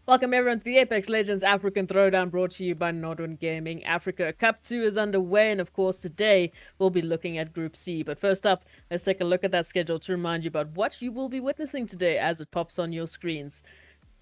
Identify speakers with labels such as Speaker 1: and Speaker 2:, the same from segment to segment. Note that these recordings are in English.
Speaker 1: Welcome everyone to the Apex Legends African Throwdown, brought to you by NODWIN Gaming Africa. Cup 2 is underway, and of course today we'll be looking at Group C. But first up, let's take a look at that schedule to remind you about what you will be witnessing today as it pops on your screens.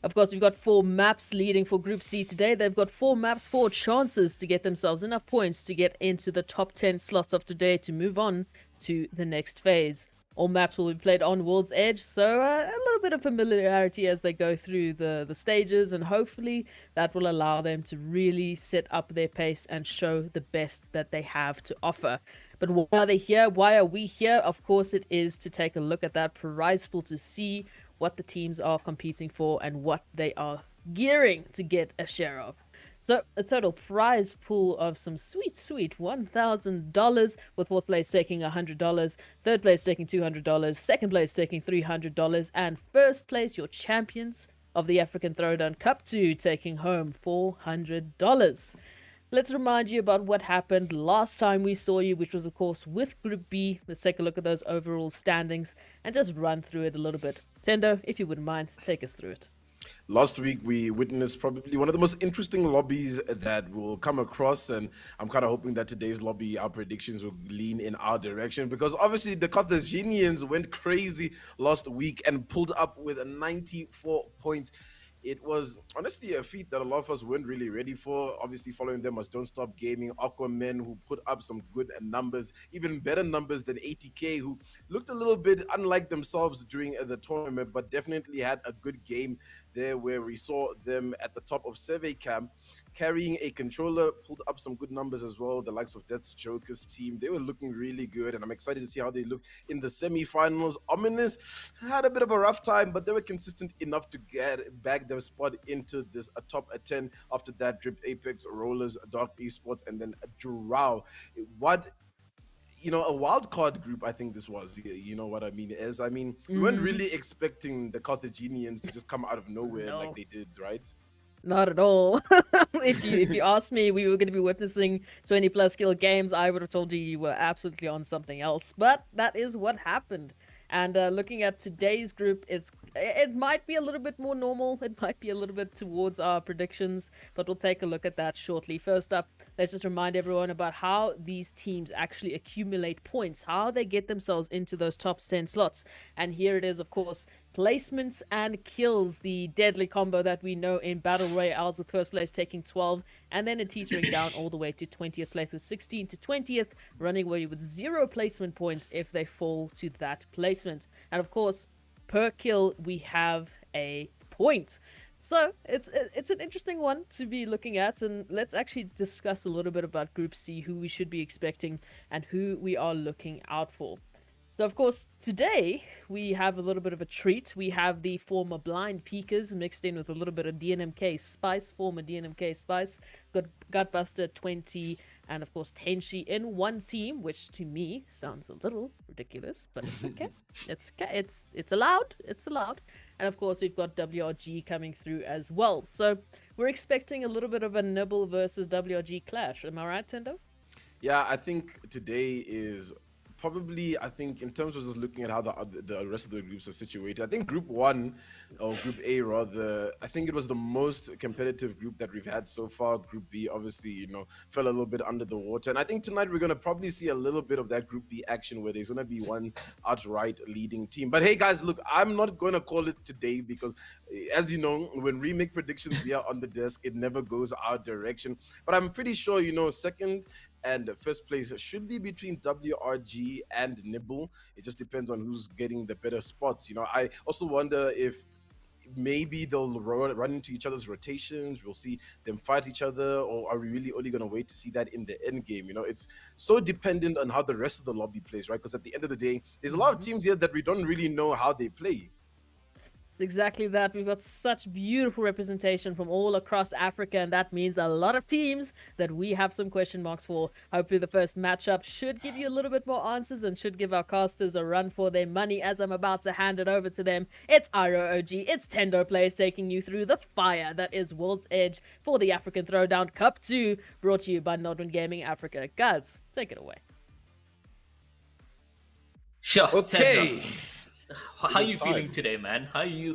Speaker 1: Of course, we've got 4 maps leading for Group C today. They've got 4 maps, 4 chances to get themselves enough points to get into the top 10 slots of today to move on to the next phase. All maps will be played on World's Edge, so a little bit of familiarity as they go through the stages, and hopefully that will allow them to really set up their pace and show the best that they have to offer. But why are they here? Why are we here? Of course, it is to take a look at that prize pool to see what the teams are competing for and what they are gearing to get a share of. So a total prize pool of some sweet $1,000, with fourth place taking $100, third place taking $200, second place taking $300, and first place, your champions of the African Throwdown Cup 2, taking home $400. Let's remind you about what happened last time we saw you, which was of course with Group B. Let's take a look at those overall standings and just run through it a little bit. Tendo, if you wouldn't mind, take us through it.
Speaker 2: Last week, we witnessed probably one of the most interesting lobbies that we'll come across, and I'm kind of hoping that today's lobby, our predictions will lean in our direction, because obviously the Carthaginians went crazy last week and pulled up with 94 points. It was honestly a feat that a lot of us weren't really ready for. Obviously, following them was Don't Stop Gaming, Aquaman, who put up some good numbers, even better numbers than 80K, who looked a little bit unlike themselves during the tournament, but definitely had a good game there where we saw them at the top of Survey Camp, carrying a controller, pulled up some good numbers as well. The likes of Death's Joker's team, they were looking really good, and I'm excited to see how they look in the semi-finals. Ominous had a bit of a rough time, but they were consistent enough to get back their spot into this top 10. After that, Drip, Apex, Rollers, Dark Esports, and then Durao. What, you know, a wild card group, I think this was, you know what I mean, is, I mean, we weren't really expecting the Carthaginians to just come out of nowhere like they did, right?
Speaker 1: Not at all. If you asked me, we were going to be witnessing 20 plus skill games, I would have told you were absolutely on something else. But that is what happened. And looking at today's group, it might be a little bit more normal. It might be a little bit towards our predictions, but we'll take a look at that shortly. First up, let's just remind everyone about how these teams actually accumulate points, how they get themselves into those top 10 slots. And here it is, of course, placements and kills, the deadly combo that we know in Battle Royales, with first place taking 12, and then a teetering down all the way to 20th place with 16 to 20th, running away with 0 placement points if they fall to that placement. And of course, per kill, we have a point. So it's an interesting one to be looking at, and let's actually discuss a little bit about Group C, who we should be expecting and who we are looking out for. So, of course, today we have a little bit of a treat. We have the former Blind Peekers mixed in with a little bit of DNMK Spice, former DNMK Spice. Got Gutbuster 20 and, of course, Tenshi in one team, which to me sounds a little ridiculous, but it's okay. It's okay. It's allowed. It's allowed. And, of course, we've got WRG coming through as well. So we're expecting a little bit of a Nibble versus WRG clash. Am I right, Tendo?
Speaker 2: Yeah, I think today is probably, I think, in terms of just looking at how the rest of the groups are situated, I think Group 1, or Group A rather, I think it was the most competitive group that we've had so far. Group B, obviously, you know, fell a little bit under the water. And I think tonight we're going to probably see a little bit of that Group B action where there's going to be one outright leading team. But hey, guys, look, I'm not going to call it today because, as you know, when we make predictions here on the desk, it never goes our direction. But I'm pretty sure, you know, second and first place should be between WRG and Nibble. It just depends on who's getting the better spots. You know, I also wonder if maybe they'll run into each other's rotations. We'll see them fight each other, or are we really only going to wait to see that in the end game? You know, it's so dependent on how the rest of the lobby plays, right? Because at the end of the day, there's a lot of teams here that we don't really know how they play.
Speaker 1: It's exactly that. We've got such beautiful representation from all across Africa, and that means a lot of teams that we have some question marks for. Hopefully the first matchup should give you a little bit more answers and should give our casters a run for their money, as I'm about to hand it over to them. It's IROOG, it's Tendo Players taking you through the fire that is World's Edge for the African Throwdown Cup 2, brought to you by NODWIN Gaming Africa. Guys, take it away.
Speaker 3: Sure.
Speaker 2: Okay.
Speaker 3: How are you feeling today, man? How you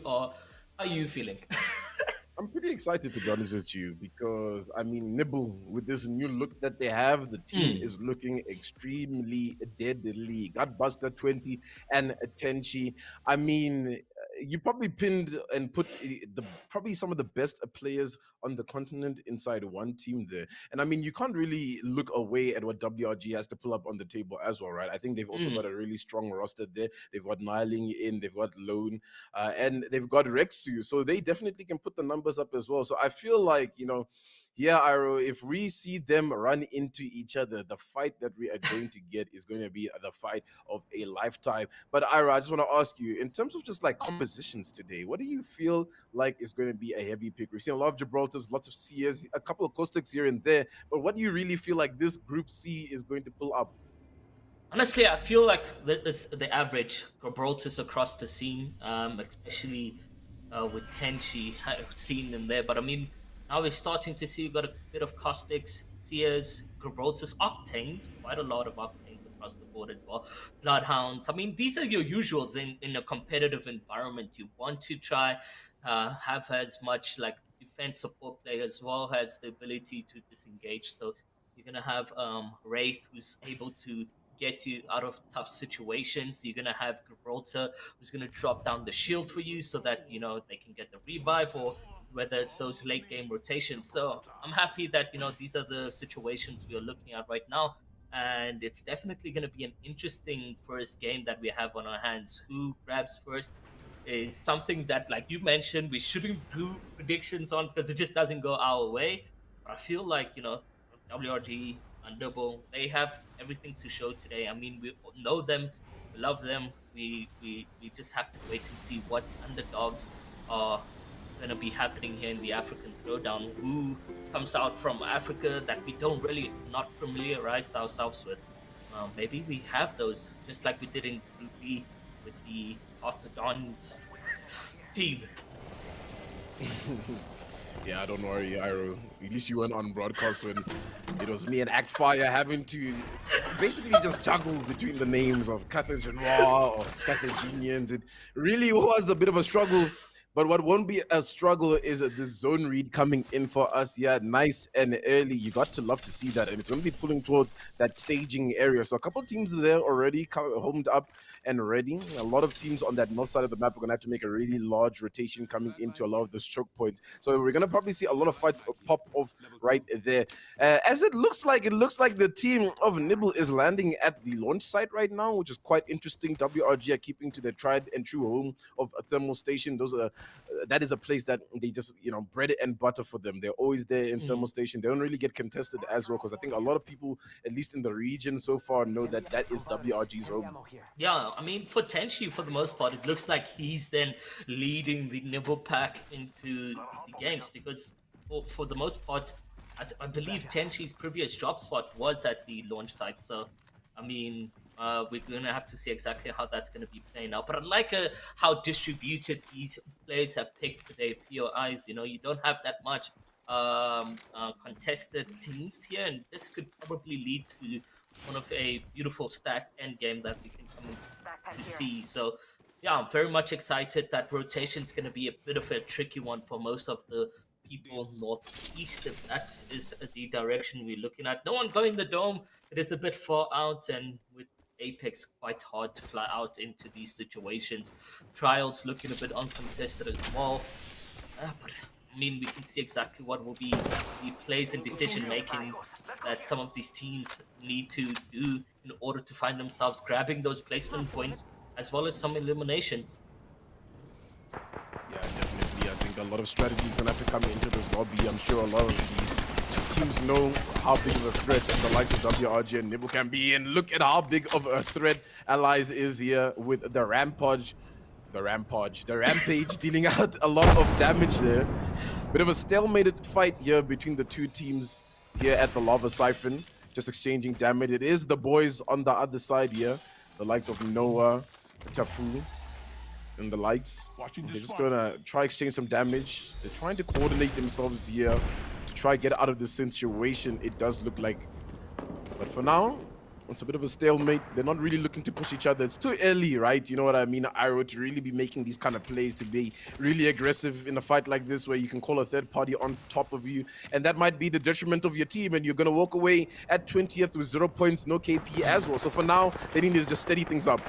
Speaker 3: feeling?
Speaker 2: I'm pretty excited to be honest with you because I mean Nibble with this new look that they have, the team
Speaker 3: Mm.
Speaker 2: is looking extremely deadly. Got Buster 20 and Tenchi. I mean, you probably pinned and put the probably some of the best players on the continent inside one team there. And I mean, you can't really look away at what WRG has to pull up on the table as well, right? I think they've also got
Speaker 3: Mm.
Speaker 2: a really strong roster there. They've got Niling in, they've got Lone, and they've got Rexu, so they definitely can put the numbers up as well. So I feel like yeah, Iro, if we see them run into each other, the fight that we are going to get is going to be the fight of a lifetime. But Iro, I just want to ask you, in terms of just like compositions today, what do you feel like is going to be a heavy pick? We've seen a lot of Gibraltars, lots of Seers, a couple of Caustics here and there, but what do you really feel like this Group C is going to pull up?
Speaker 3: Honestly, I feel like the average Gibraltar's across the scene, especially with Tenchi, I've seen them there. But I mean, now we're starting to see we've got a bit of Caustics, Seers, Gibraltar's, Octanes, quite a lot of Octanes across the board as well. Bloodhounds. I mean, these are your usuals in a competitive environment. You want to try have as much like defense support play as well as the ability to disengage. So you're gonna have Wraith, who's able to get you out of tough situations. You're gonna have Gibraltar, who's gonna drop down the shield for you so that they can get the revive, or whether it's those late game rotations. So I'm happy that these are the situations we are looking at right now, and it's definitely gonna be an interesting first game that we have on our hands. Who grabs first is something that, like you mentioned, we shouldn't do predictions on because it just doesn't go our way. But I feel like WRG and Nibble, they have everything to show today. I mean, we know them, we love them. We just have to wait and see what underdogs are going to be happening here in the African Throwdown. Who comes out from Africa that we don't really not familiarized ourselves with? Maybe we have those, just like we did in Group B with the Orthodons team.
Speaker 2: Yeah, don't worry, Iro. At least you weren't on broadcast when it was me and Actfire having to basically just juggle between the names of Carthaginois or Carthaginians. It really was a bit of a struggle. But what won't be a struggle is the zone read coming in for us. Yeah, nice and early. You got to love to see that. And it's going to be pulling towards that staging area. So a couple of teams there already homed up and ready. A lot of teams on that north side of the map are going to have to make a really large rotation coming into a lot of those choke points. So we're going to probably see a lot of fights pop off right there. As it looks like the team of Nibble is landing at the launch site right now, which is quite interesting. WRG are keeping to their tried and true home of a thermal station. That is a place that they just bread and butter for them. They're always there in thermal station. They don't really get contested as well, because I think a lot of people, at least in the region so far, know that is WRG's home.
Speaker 3: Yeah, I mean, for Tenchi, for the most part, it looks like he's then leading the Nibble pack into the games, because for the most part, I believe Tenchi's previous drop spot was at the launch site. So, I mean, we're going to have to see exactly how that's going to be playing out. But I like how distributed these players have picked for their POIs. You don't have that much contested teams here, and this could probably lead to one of a beautiful stacked end game that we can come to see. So, yeah, I'm very much excited. That rotation is going to be a bit of a tricky one for most of the people northeast, if that is the direction we're looking at. No one going the dome. It is a bit far out, and with Apex quite hard to fly out into these situations. Trials looking a bit uncontested as well. But I mean, we can see exactly what will be the plays and decision makings that some of these teams need to do in order to find themselves grabbing those placement points, as well as some eliminations.
Speaker 2: Yeah, definitely. I think a lot of strategy is going to have to come into this lobby. I'm sure a lot of these teams know how big of a threat the likes of WRG and Nibble can be. And look at how big of a threat Allies is here with the Rampage. The Rampage dealing out a lot of damage there. Bit of a stalemated fight here between the two teams here at the Lava Siphon. Just exchanging damage. It is the boys on the other side here. The likes of Noah, Tafu, and the likes. They're just gonna try exchange some damage. They're trying to coordinate themselves here to try get out of this situation, it does look like. But for now, It's a bit of a stalemate. They're not really looking to push each other. It's too early, right? You know what I mean? Iro to really be making these kind of plays, to be really aggressive in a fight like this where you can call a third party on top of you. And that might be the detriment of your team. And you're going to walk away at 20th with 0 points, no KP as well. So for now, they need to just steady things up.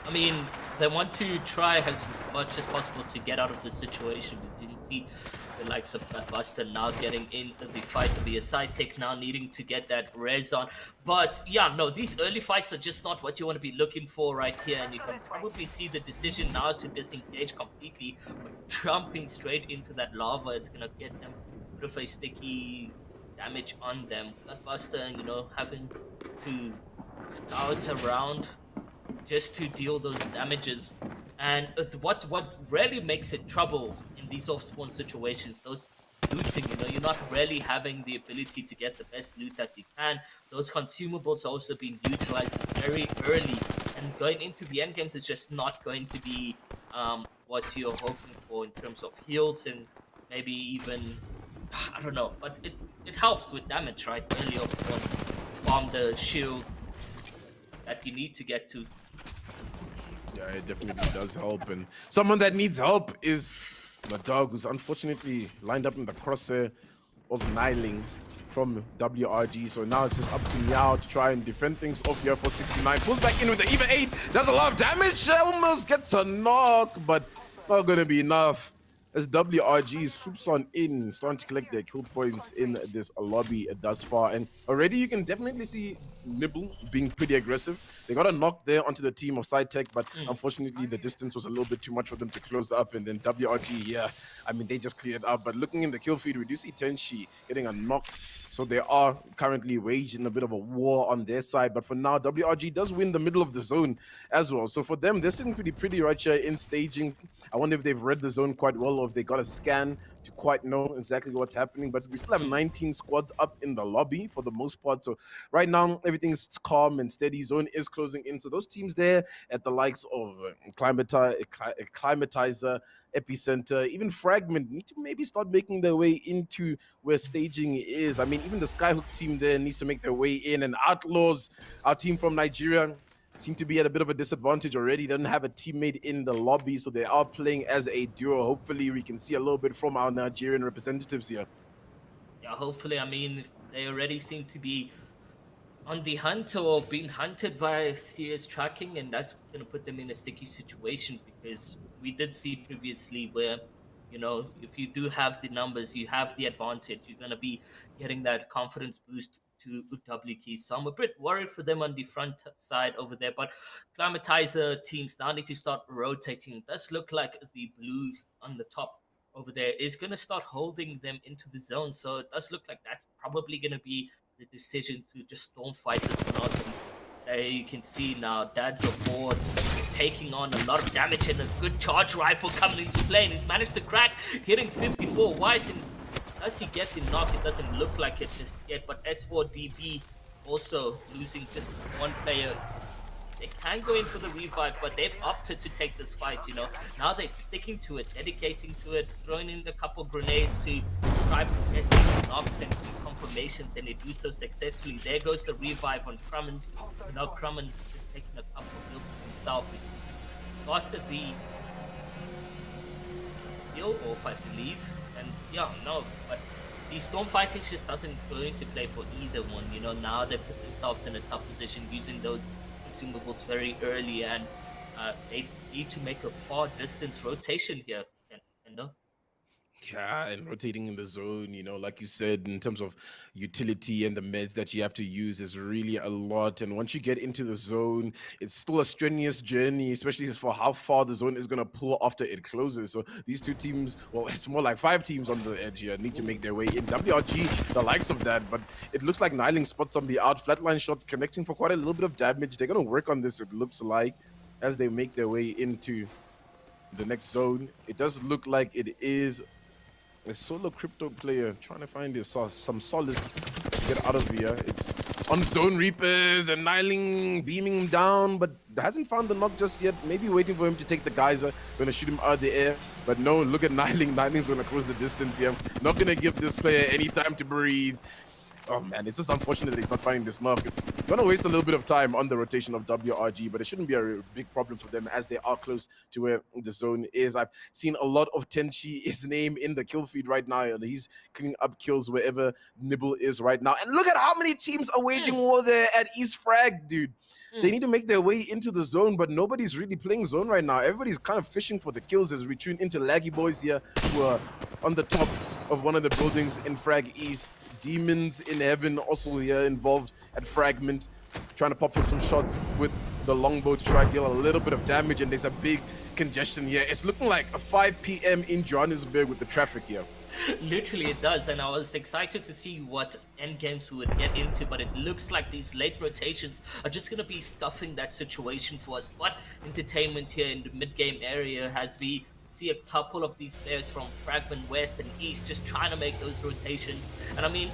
Speaker 3: I mean, they want to try as much as possible to get out of this situation. Because you can see the likes of Buster now getting in the fight to be a SyThic, now needing to get that res on. But yeah, no, these early fights are just not what you want to be looking for right here. And you can probably see the decision now to disengage completely. But jumping straight into that lava, it's going to get them a bit of a sticky damage on them. That Buster, you know, having to scout around just to deal those damages. And what really makes it trouble in these off-spawn situations, those looting, you know, you're not really having the ability to get the best loot that you can. Those consumables are also being utilized very early, and going into the end games is just not going to be what you're hoping for in terms of heals and maybe even, I don't know, but it helps with damage, right? Early off-spawn, farm the shield that you need to get to.
Speaker 2: Yeah, it definitely does help. And someone that needs help is the dog, who's unfortunately lined up in the crosshair of Niling from WRG. So now it's just up to Meow to try and defend things off here for 69. Pulls back in with the even 8. Does a lot of damage. Almost gets a knock, but not going to be enough. As WRG swoops on in, starting to collect their kill points in this lobby thus far. And already you can definitely see Nibble being pretty aggressive. They got a knock there onto the team of SyThic, but unfortunately the distance was a little bit too much for them to close up. And then WRG, yeah, I mean, they just cleared it up. But looking in the kill feed, we do see Tenshi getting a knock. So they are currently waging a bit of a war on their side. But for now, WRG does win the middle of the zone as well. So for them, they're sitting pretty right here in staging. I wonder if they've read the zone quite well, or if they got a scan to quite know exactly what's happening. But we still have 19 squads up in the lobby for the most part. So right now, everything's calm and steady. Zone is closing in. So those teams there at the likes of Climatizer, Epicenter, even Fragment need to maybe start making their way into where staging is. I mean, even the Skyhook team there needs to make their way in. And Outlaws, our team from Nigeria, seem to be at a bit of a disadvantage already. They don't have a teammate in the lobby, so they are playing as a duo. Hopefully we can see a little bit from our Nigerian representatives here.
Speaker 3: Yeah, hopefully. I mean, they already seem to be on the hunt or being hunted by serious tracking, and that's going to put them in a sticky situation, because we did see previously where, you know, if you do have the numbers, you have the advantage, you're going to be getting that confidence boost to W keys. So I'm a bit worried for them on the front side over there. But Climatizer teams now need to start rotating. It does look like the blue on the top over there is going to start holding them into the zone. So it does look like that's probably going to be the decision to just storm fight this one out. And there you can see now Dad's aboard, taking on a lot of damage, and a good charge rifle coming into play. And he's managed to crack, hitting 54 white. And as he gets the knock, it doesn't look like it just yet. But S4DB also losing just one player. They can go in for the revive, but they've opted to take this fight, you know. Now they're sticking to it, dedicating to it, throwing in a couple grenades to try to get these knocks and confirmations, and they do so successfully. There goes the revive on Crummins. You know, Crummins is taking a couple of kills himself. He's got the heal off, I believe. And yeah, no, but the storm fighting just doesn't go into play for either one, you know. Now they put themselves in a tough position using those consumables very early, and they need to make a far distance rotation here, you know.
Speaker 2: Yeah, and rotating in the zone, you know, like you said, in terms of utility and the meds that you have to use is really a lot. And once you get into the zone, it's still a strenuous journey, especially for how far the zone is going to pull after it closes. So these two teams, well, it's more like 5 teams on the edge here, need to make their way in. WRG, the likes of that, but it looks like Niling spots somebody out. Flatline shots connecting for quite a little bit of damage. They're going to work on this, it looks like, as they make their way into the next zone. It does look like it is a solo crypto player trying to find some solace to get out of here. It's on Zone Reapers, and Niling beaming him down, but hasn't found the knock just yet. Maybe waiting for him to take the geyser. Gonna shoot him out of the air. But no, look at Niling. Niling's gonna close the distance here. Not gonna give this player any time to breathe. Oh man, it's just unfortunate that he's not finding this nerf. It's gonna waste a little bit of time on the rotation of WRG, but it shouldn't be a big problem for them as they are close to where the zone is. I've seen a lot of Tenchi, his name in the kill feed right now, and he's cleaning up kills wherever Nibble is right now. And look at how many teams are waging war there at East Frag, dude. They need to make their way into the zone, but nobody's really playing zone right now. Everybody's kind of fishing for the kills as we tune into Laggy Boys here, who are on the top of one of the buildings in Frag East. Demons in Heaven also here involved at Fragment, trying to pop up some shots with the longbow to try to deal a little bit of damage, and there's a big congestion here. It's looking like a 5 p.m. in Johannesburg with the traffic here.
Speaker 3: Literally it does, and I was excited to see what end games we would get into, but it looks like these late rotations are just going to be scuffing that situation for us. What entertainment here in the mid-game area has we see a couple of these players from Fragment West and East just trying to make those rotations, and I mean,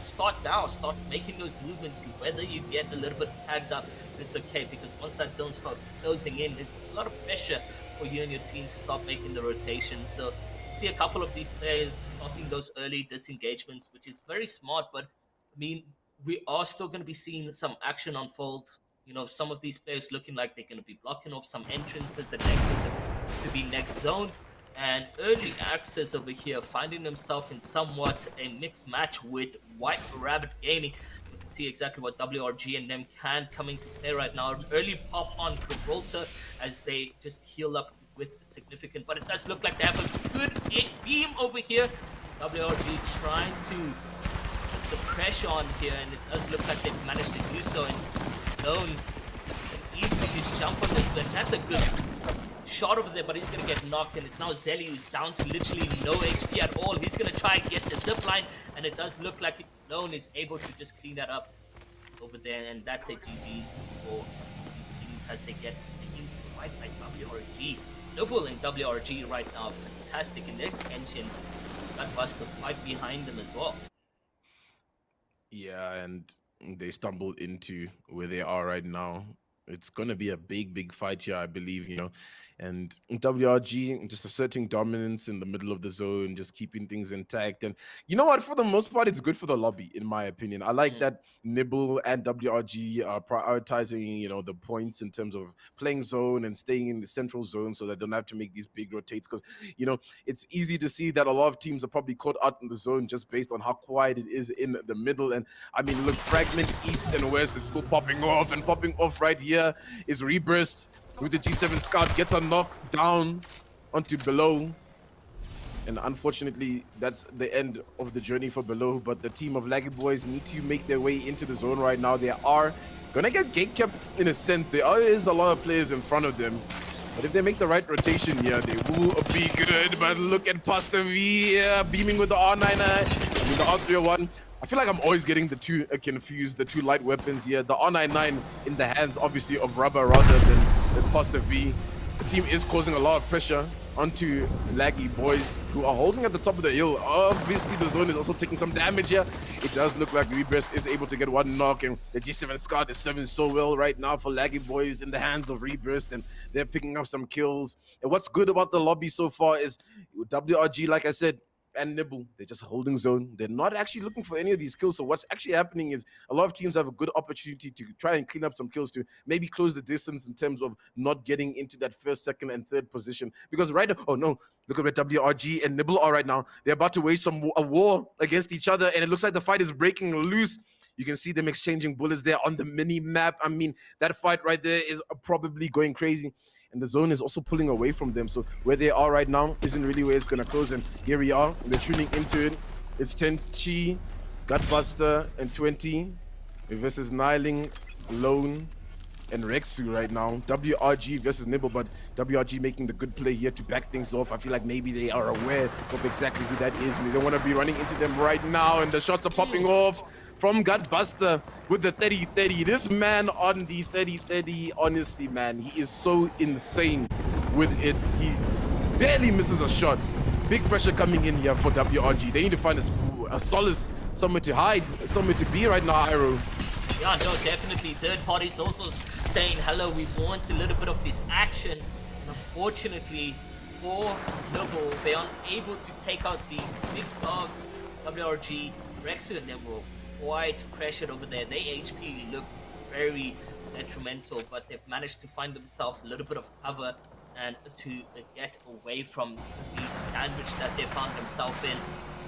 Speaker 3: start now, start making those movements. Whether you get a little bit tagged up, it's okay, because once that zone starts closing in, there's a lot of pressure for you and your team to start making the rotation. So see a couple of these players starting those early disengagements, which is very smart, but I mean, we are still going to be seeing some action unfold. You know, some of these players looking like they're going to be blocking off some entrances and exits to be next zone. And early access over here, finding themselves in somewhat a mixed match with White Rabbit Gaming. You can see exactly what WRG and them can coming to play right now. An early pop on Gibraltar as they just heal up with significant, but it does look like they have a good beam over here. WRG trying to put the pressure on here, and it does look like they've managed to do so. And Lone can easily just jump on this, but that's a good shot over there, but he's gonna get knocked, and it's now Zelly who's down to literally no HP at all. He's gonna try and get the zip line, and it does look like Lone is able to just clean that up over there, and that's a GG's for teams as they get team right by WRG. Nibble and WRG right now, fantastic in this tension. Gunbuster right behind them as well.
Speaker 2: Yeah, and they stumbled into where they are right now. It's going to be a big fight here, I believe, you know. And WRG just asserting dominance in the middle of the zone, just keeping things intact. And you know what? For the most part, it's good for the lobby, in my opinion. I like that Nibble and WRG are prioritizing, you know, the points in terms of playing zone and staying in the central zone so that they don't have to make these big rotates. Because, you know, it's easy to see that a lot of teams are probably caught out in the zone just based on how quiet it is in the middle. And I mean, look, Fragment East and West is still popping off, and popping off right here is Reburst with the G7 Scout, gets a knock down onto Below. And unfortunately, that's the end of the journey for Below. But the team of Laggy Boys need to make their way into the zone right now. They are going to get gatekept in a sense. There is a lot of players in front of them. But if they make the right rotation here, they will be good. But look at Pastor V here, beaming with the R99, I mean the R301. I feel like I'm always getting the two confused, the two light weapons here. The R99 in the hands, obviously, of Rubber rather than Pastor V. The team is causing a lot of pressure onto Laggy Boys, who are holding at the top of the hill. Obviously, the zone is also taking some damage here. It does look like Reburst is able to get one knock, and the G7 Scout is serving so well right now for Laggy Boys in the hands of Reburst, and they're picking up some kills. And what's good about the lobby so far is WRG, like I said, and Nibble, they're just holding zone. They're not actually looking for any of these kills. So what's actually happening is a lot of teams have a good opportunity to try and clean up some kills to maybe close the distance in terms of not getting into that first, second, and third position. Because right now, oh no, look at where WRG and Nibble are right now. They're about to wage a war against each other, and it looks like the fight is breaking loose. You can see them exchanging bullets there on the mini map. I mean, that fight right there is probably going crazy. And the zone is also pulling away from them. So where they are right now isn't really where it's going to close. And here we are. They're tuning into it. It's Tenchi, Gutbuster, and 20 versus Niling, Lone, and Rexu right now. WRG versus Nibble, but WRG making the good play here to back things off. I feel like maybe they are aware of exactly who that is. And they don't want to be running into them right now. And the shots are popping off from Gutbuster with the 30-30. This man on the 30-30, honestly, man, he is so insane with it. He barely misses a shot. Big pressure coming in here for WRG. They need to find a solace, somewhere to hide, somewhere to be right now, Iroh.
Speaker 3: Yeah, no, definitely. Third parties also saying, hello, we want a little bit of this action. And unfortunately, for Nibble, they aren't able to take out the big dogs, WRG, Rexu, and them will quite pressured over there. Their HP look very detrimental, but they've managed to find themselves a little bit of cover and to get away from the sandwich that they found themselves in.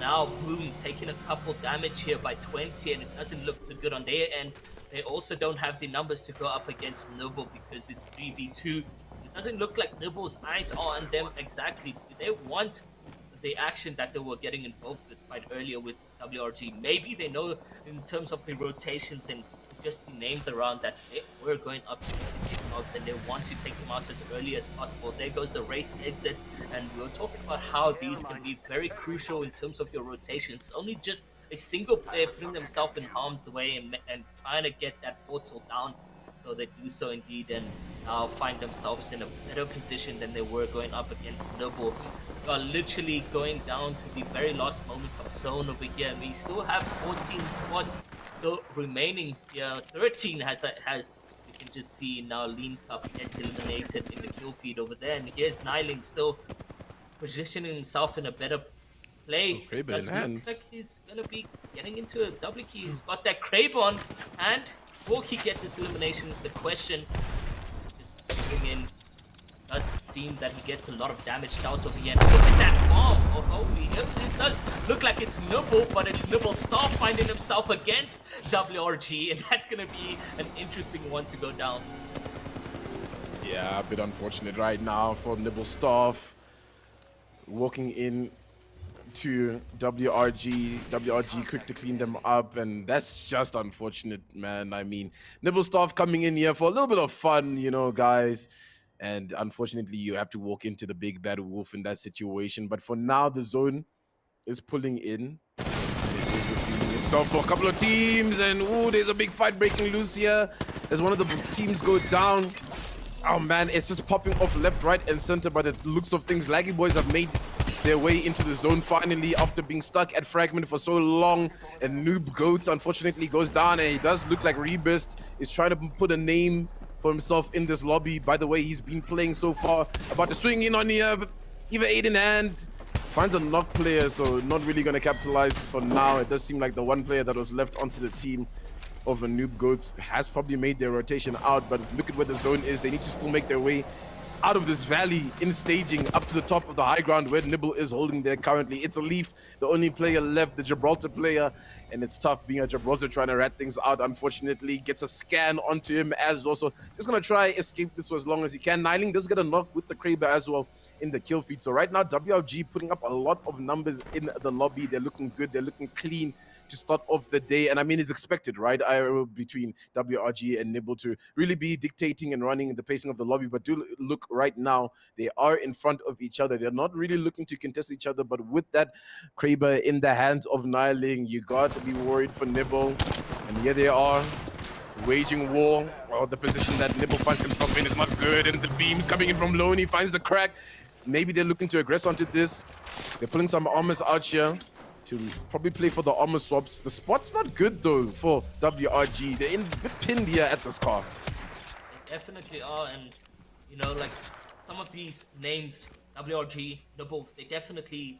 Speaker 3: Now, Boom taking a couple damage here by 20, and it doesn't look too good on their end. They also don't have the numbers to go up against Nibble because it's 3v2. It doesn't look like Nibble's eyes are on them exactly. Do they want the action that they were getting involved with quite earlier with WRG? Maybe they know in terms of the rotations and just the names around that they were going up to take them out, and they want to take them out as early as possible. There goes the Wraith exit, and we were talking about how these can be very crucial in terms of your rotations. Only just a single player putting themselves in harm's way and trying to get that portal down. So they do so indeed, and now find themselves in a better position than they were going up against Nibble. We are literally going down to the very last moment of zone over here, and we still have 14 squads still remaining here. 13 has you can just see now Lean Cup gets eliminated in the kill feed over there, and here's Nyling still positioning himself in a better play. Does look like he's gonna be getting into a double key. He's got that Kraber on, and will he get this elimination is the question. Just putting in. Does seem that he gets a lot of damage out of here. And look at that bomb! Oh, holy, it does look like it's Nibble, but it's Nibble's Staff finding himself against WRG, and that's gonna be an interesting one to go down.
Speaker 2: Yeah, a bit unfortunate right now for Nibble Staff. Walking in to WRG. WRG quick to clean them up, and that's just unfortunate, man. I mean, Nibble Staff coming in here for a little bit of fun, you know, guys. And unfortunately, you have to walk into the big bad wolf in that situation. But for now, the zone is pulling in. It is revealing itself for a couple of teams. And, ooh, there's a big fight breaking loose here. As one of the teams go down. Oh, man, it's just popping off left, right, and center. By the looks of things, Laggy Boys have made their way into the zone finally after being stuck at Fragment for so long. And Noob Goats, unfortunately, goes down. And he does look like Rebirth is trying to put a name for himself in this lobby. By the way, he's been playing so far. About to swing in on here, even 8 in hand. Finds a knock player, so not really going to capitalize for now. It does seem like the one player that was left onto the team of the Noob Goats has probably made their rotation out, but look at where the zone is. They need to still make their way out of this valley in staging up to the top of the high ground where Nibble is holding there currently. It's a Leaf, the only player left, the Gibraltar player, and it's tough being a Gibraltar trying to rat things out. Unfortunately, gets a scan onto him as well, so just gonna try escape this for as long as he can. Nyling does get a knock with the Kraber as well in the kill feed. So right now, WRG putting up a lot of numbers in the lobby. They're looking good, they're looking clean to start off the day, and I mean, it's expected, right? Between WRG and Nibble to really be dictating and running the pacing of the lobby, but do look right now, they are in front of each other. They're not really looking to contest each other, but with that Kraber in the hands of Nyling, you got to be worried for Nibble, and here they are, waging war. Well, the position that Nibble finds himself in is not good, and the beams coming in from low, and he finds the crack. Maybe they're looking to aggress onto this. They're pulling some armors out here to probably play for the armor swaps. The spot's not good though for WRG. They're in a bit pinned here at this car.
Speaker 3: They definitely are, and you know, like some of these names, WRG, Nibble, they definitely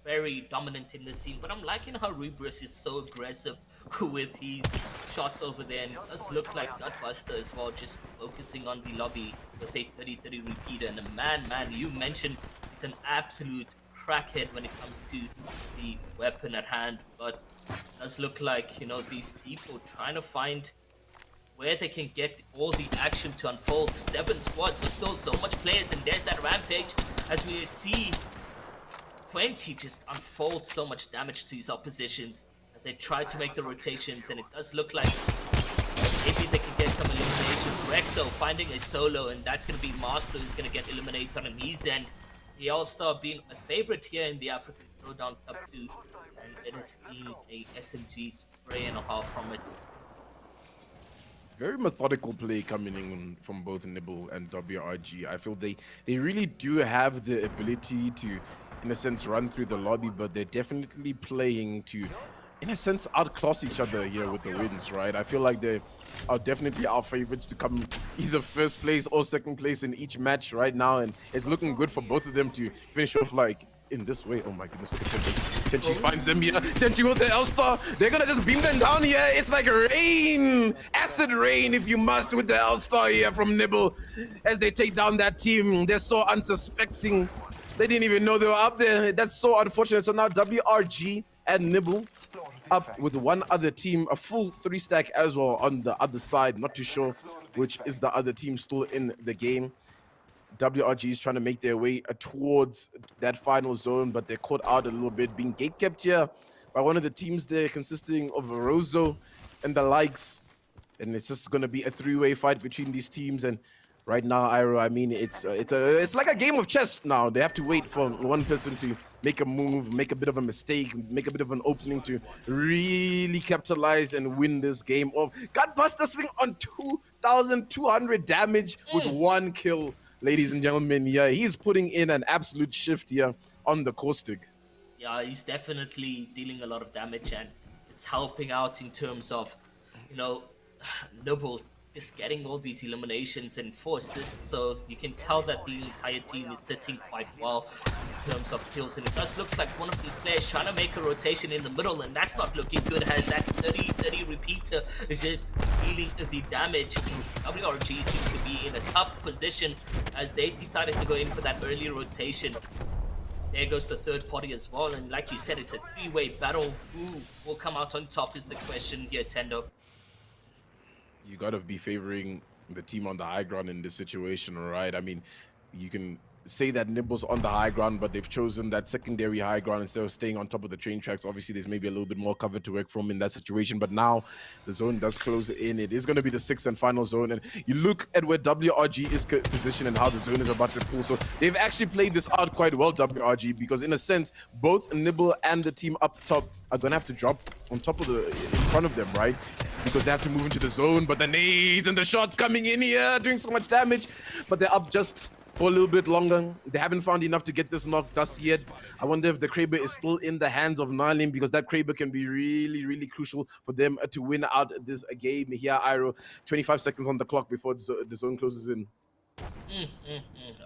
Speaker 3: very dominant in the scene, but I'm liking how Rebirth is so aggressive with his shots over there, and it does look like Gutbuster as well, just focusing on the lobby with a 30-30 repeater. And man, you mentioned it's an absolute crackhead when it comes to the weapon at hand, but it does look like, you know, these people trying to find where they can get all the action to unfold. 7 squads, there's still so much players, and there's that Rampage as we see 20 just unfold so much damage to his oppositions as they try to make the rotations, and it does look like maybe they can get some eliminations. Rexo finding a solo, and that's going to be Master who's going to get eliminated on his end. The All-Star being a favorite here in the African Throwdown Cup 2, and it has been a SMG spray and a half from it.
Speaker 2: Very methodical play coming in from both Nibble and WRG. I feel they really do have the ability to, in a sense, run through the lobby, but they're definitely playing to, in a sense, outclass each other here with the wins, right? I feel like they are definitely our favorites to come either first place or second place in each match right now, and it's looking good for both of them to finish off like in this way. Oh my goodness, Tenchi finds them here. Tenchi with the L-Star. They're gonna just beam them down here. It's like rain. Acid rain, if you must, with the L-Star here from Nibble. As they take down that team. They're so unsuspecting. They didn't even know they were up there. That's so unfortunate. So now WRG and Nibble up with one other team. A full 3-stack as well on the other side. Not too sure which is the other team still in the game. WRG is trying to make their way towards that final zone, but they're caught out a little bit, being gatekept here by one of the teams there, consisting of Rozo and the likes. And it's just going to be a 3-way fight between these teams. And right now, Iro, I mean, it's like a game of chess now. They have to wait for one person to make a move, make a bit of a mistake, make a bit of an opening to really capitalize and win this game off. Gutbuster sitting on 2,200 damage with 1 kill. Ladies and gentlemen, yeah, he's putting in an absolute shift here on the caustic.
Speaker 3: Yeah, he's definitely dealing a lot of damage, and it's helping out in terms of, you know, Nibble just getting all these eliminations and 4 assists, so you can tell that the entire team is sitting quite well in terms of kills. And it does look like one of these players trying to make a rotation in the middle, and that's not looking good, as that 30-30 repeater is just dealing the damage. WRG seems to be in a tough position as they decided to go in for that early rotation. There goes the third party as well, and like you said, it's a 3-way battle. Who will come out on top is the question here, Tendo.
Speaker 2: You gotta be favoring the team on the high ground in this situation, right? I mean, you can say that Nibble's on the high ground, but they've chosen that secondary high ground instead of staying on top of the train tracks. Obviously, there's maybe a little bit more cover to work from in that situation, but now the zone does close in. It is going to be the 6th and final zone, and you look at where WRG is positioned and how the zone is about to pull. So they've actually played this out quite well, WRG, because in a sense, both Nibble and the team up top are going to have to drop on top of in front of them, right? Because they have to move into the zone, but the nades and the shots coming in here, doing so much damage, but they're up just for a little bit longer. They haven't found enough to get this knocked thus yet. I wonder if the Kraber is still in the hands of Nalim, because that Kraber can be really, really crucial for them to win out this game here. Iro, 25 seconds on the clock before the zone closes in.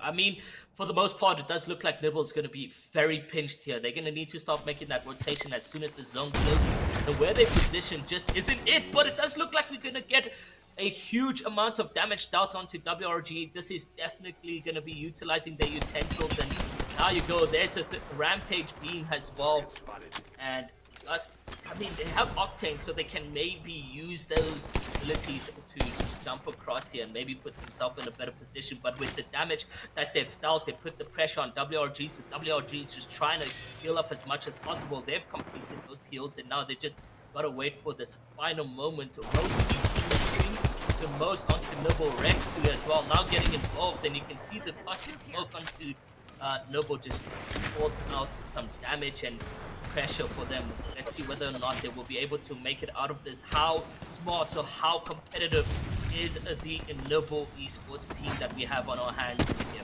Speaker 3: I mean, for the most part, it does look like Nibble's going to be very pinched here. They're going to need to start making that rotation as soon as the zone closes. And where they position just isn't it, but it does look like we're going to get a huge amount of damage dealt onto WRG. This is definitely going to be utilizing their utensils, and now you go. There's the Rampage Beam as well, and I mean, they have Octane, so they can maybe use those abilities to jump across here and maybe put themselves in a better position. But with the damage that they've dealt, they put the pressure on WRG, so WRG is just trying to heal up as much as possible. They've completed those heals, and now they just gotta wait for this final moment. The most onto Nibble. Rexu as well now getting involved, and you can see the caustic smoke onto Nibble just falls out some damage and pressure for them. Let's see whether or not they will be able to make it out of this. How smart or how competitive is the Nibble Esports team that we have on our hands here?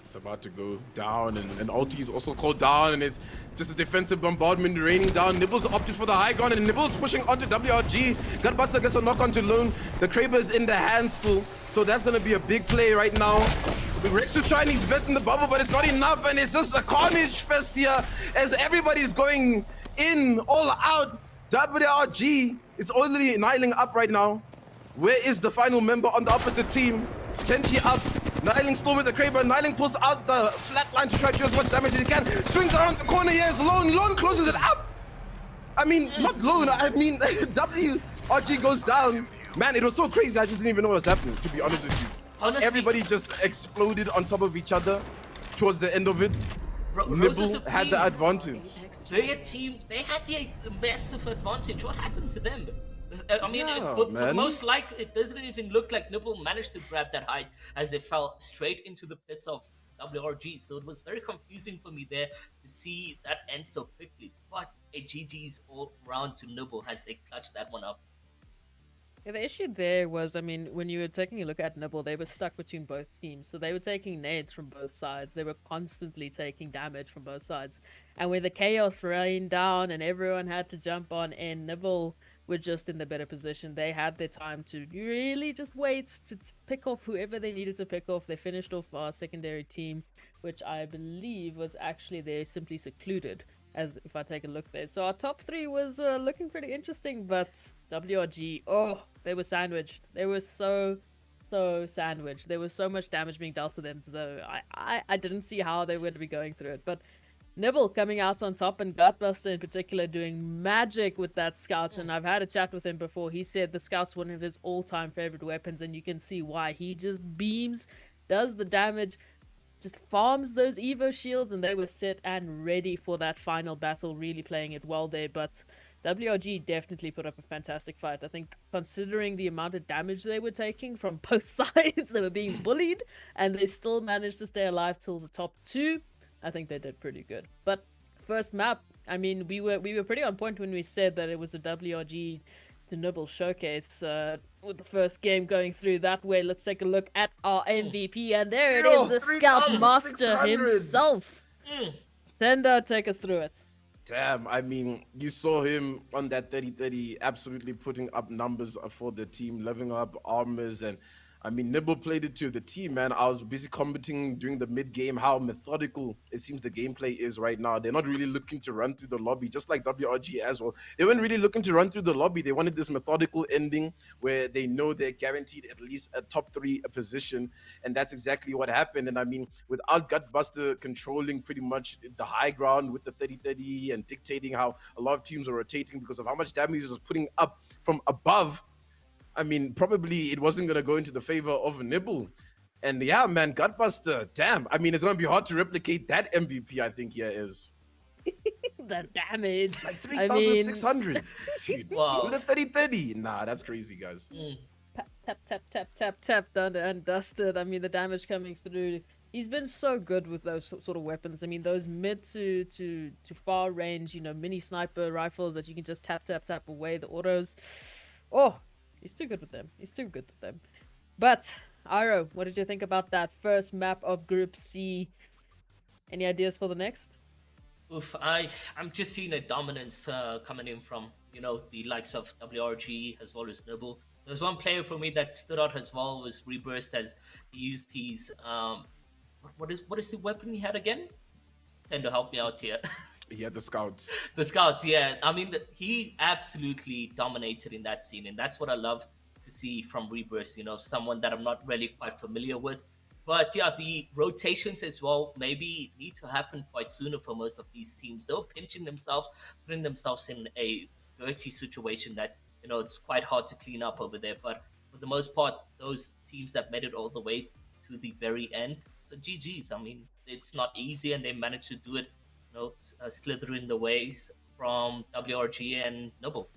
Speaker 2: It's about to go down, and ulti is also called down, and it's just a defensive bombardment raining down. Nibbles opted for the high ground, and Nibbles pushing onto WRG. Gutbuster gets a knock onto Lone. The Kraber is in the hand still, so that's going to be a big play right now. Rexu trying his best in the bubble, but it's not enough, and it's just a carnage fest here as everybody's going in all out. WRG, it's only Niling up right now. Where is the final member on the opposite team? Tenchi up. Niling still with the Kraber. Niling pulls out the flat line to try to do as much damage as he can. Swings around the corner. Here's Lone. Lone closes it up. I mean, not Lone. I mean, WRG goes down. Man, it was so crazy. I just didn't even know what was happening, to be honest with you.
Speaker 3: Honestly,
Speaker 2: everybody just exploded on top of each other towards the end of it. Nibble had the advantage.
Speaker 3: Their team, they had the massive advantage. What happened to them? I mean,
Speaker 2: Yeah,
Speaker 3: for
Speaker 2: man.
Speaker 3: most likely, it doesn't even look like Nibble managed to grab that height as they fell straight into the pits of WRG. So it was very confusing for me there to see that end so quickly. But a GG's all round to Nibble as they clutched that one up.
Speaker 1: Yeah, the issue there was, I mean, when you were taking a look at Nibble, they were stuck between both teams. So they were taking nades from both sides. They were constantly taking damage from both sides. And when the chaos rained down and everyone had to jump on in, Nibble were just in the better position. They had their time to really just wait to pick off whoever they needed to pick off. They finished off our secondary team, which I believe was actually their SimplySecluded, as if I take a look there. So our top 3 was looking pretty interesting, but WRG, oh, they were sandwiched. They were so sandwiched. There was so much damage being dealt to them, though I didn't see how they were going to be going through it. But Nibble coming out on top, and Gutbuster in particular doing magic with that Scout. And I've had a chat with him before. He said the Scout's one of his all-time favorite weapons, and you can see why. He just beams, does the damage, just farms those Evo shields, and they were set and ready for that final battle, really playing it well there. But WRG definitely put up a fantastic fight. I think considering the amount of damage they were taking from both sides, they were being bullied, and they still managed to stay alive till the top 2. I think they did pretty good. But first map, I mean, we were pretty on point when we said that it was a WRG to Nibble showcase with the first game going through that way. Let's take a look at our MVP, and there it is, the Scout Master himself. Tender, take us through it.
Speaker 2: Damn, I mean, you saw him on that 30-30 absolutely putting up numbers for the team, leveling up armors, and I mean, Nibble played it to the team, man. I was busy commenting during the mid-game how methodical it seems the gameplay is right now. They're not really looking to run through the lobby, just like WRG as well. They weren't really looking to run through the lobby. They wanted this methodical ending where they know they're guaranteed at least a top 3 position, and that's exactly what happened. And I mean, without Gutbuster controlling pretty much the high ground with the 30-30 and dictating how a lot of teams are rotating because of how much damage he was putting up from above, I mean, probably it wasn't going to go into the favor of Nibble. And yeah, man, Gutbuster, damn. I mean, it's going to be hard to replicate that MVP, I think, here is.
Speaker 1: The damage.
Speaker 2: Like 3,600. Dude,
Speaker 3: wow.
Speaker 2: With a 30-30. Nah, that's crazy, guys.
Speaker 1: Tap, done and dusted. I mean, the damage coming through. He's been so good with those sort of weapons. I mean, those mid to far range, you know, mini sniper rifles that you can just tap away, the autos. Oh, he's too good with them. He's too good with them. But, Iro, what did you think about that first map of Group C? Any ideas for the next?
Speaker 3: Oof, I'm just seeing a dominance coming in from, you know, the likes of WRG as well as Nibble. There's one player for me that stood out as well was Reburst, as he used his what is the weapon he had again? Tend to help me out here.
Speaker 2: He had the Scouts.
Speaker 3: The Scouts, yeah. I mean, he absolutely dominated in that scene, and that's what I love to see from Reburst, you know, someone that I'm not really quite familiar with. But yeah, the rotations as well maybe need to happen quite sooner for most of these teams. They're pinching themselves, putting themselves in a dirty situation that, you know, it's quite hard to clean up over there. But for the most part, those teams that made it all the way to the very end, so GG's. I mean, it's not easy, and they managed to do it, you know, slithering the ways from WRG and Nibble.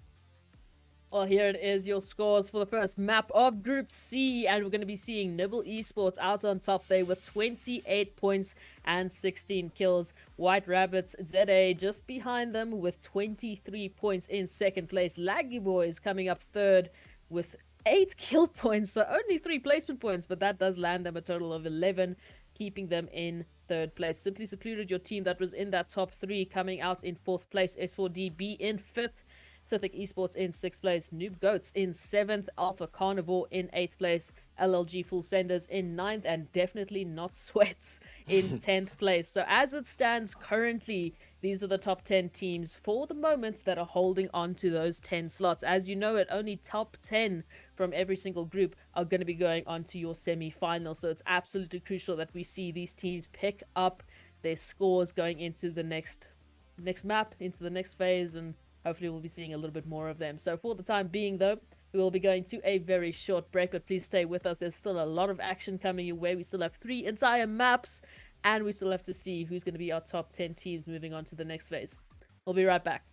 Speaker 1: Well, here it is, your scores for the first map of Group C, and we're going to be seeing Nibble Esports out on top there with 28 points and 16 kills. White Rabbits ZA just behind them with 23 points in second place. Laggy Boys coming up third with 8 kill points, so only 3 placement points, but that does land them a total of 11, keeping them in third place. SimplySecluded, your team that was in that top 3, coming out in fourth place. S4DB in fifth. SyThic Esports in 6th place, Noob Goats in 7th, Alpha Carnivore in 8th place, LLG Full Senders in 9th, and DefinitelyNotSweats in 10th place. So as it stands currently, these are the top 10 teams for the moment that are holding on to those 10 slots. As you know, it only top 10 from every single group are going to be going on to your semi-final. So it's absolutely crucial that we see these teams pick up their scores going into the next map, into the next phase, and hopefully we'll be seeing a little bit more of them. So for the time being, though, we will be going to a very short break, but please stay with us. There's still a lot of action coming your way. We still have 3 entire maps, and we still have to see who's going to be our top 10 teams moving on to the next phase. We'll be right back.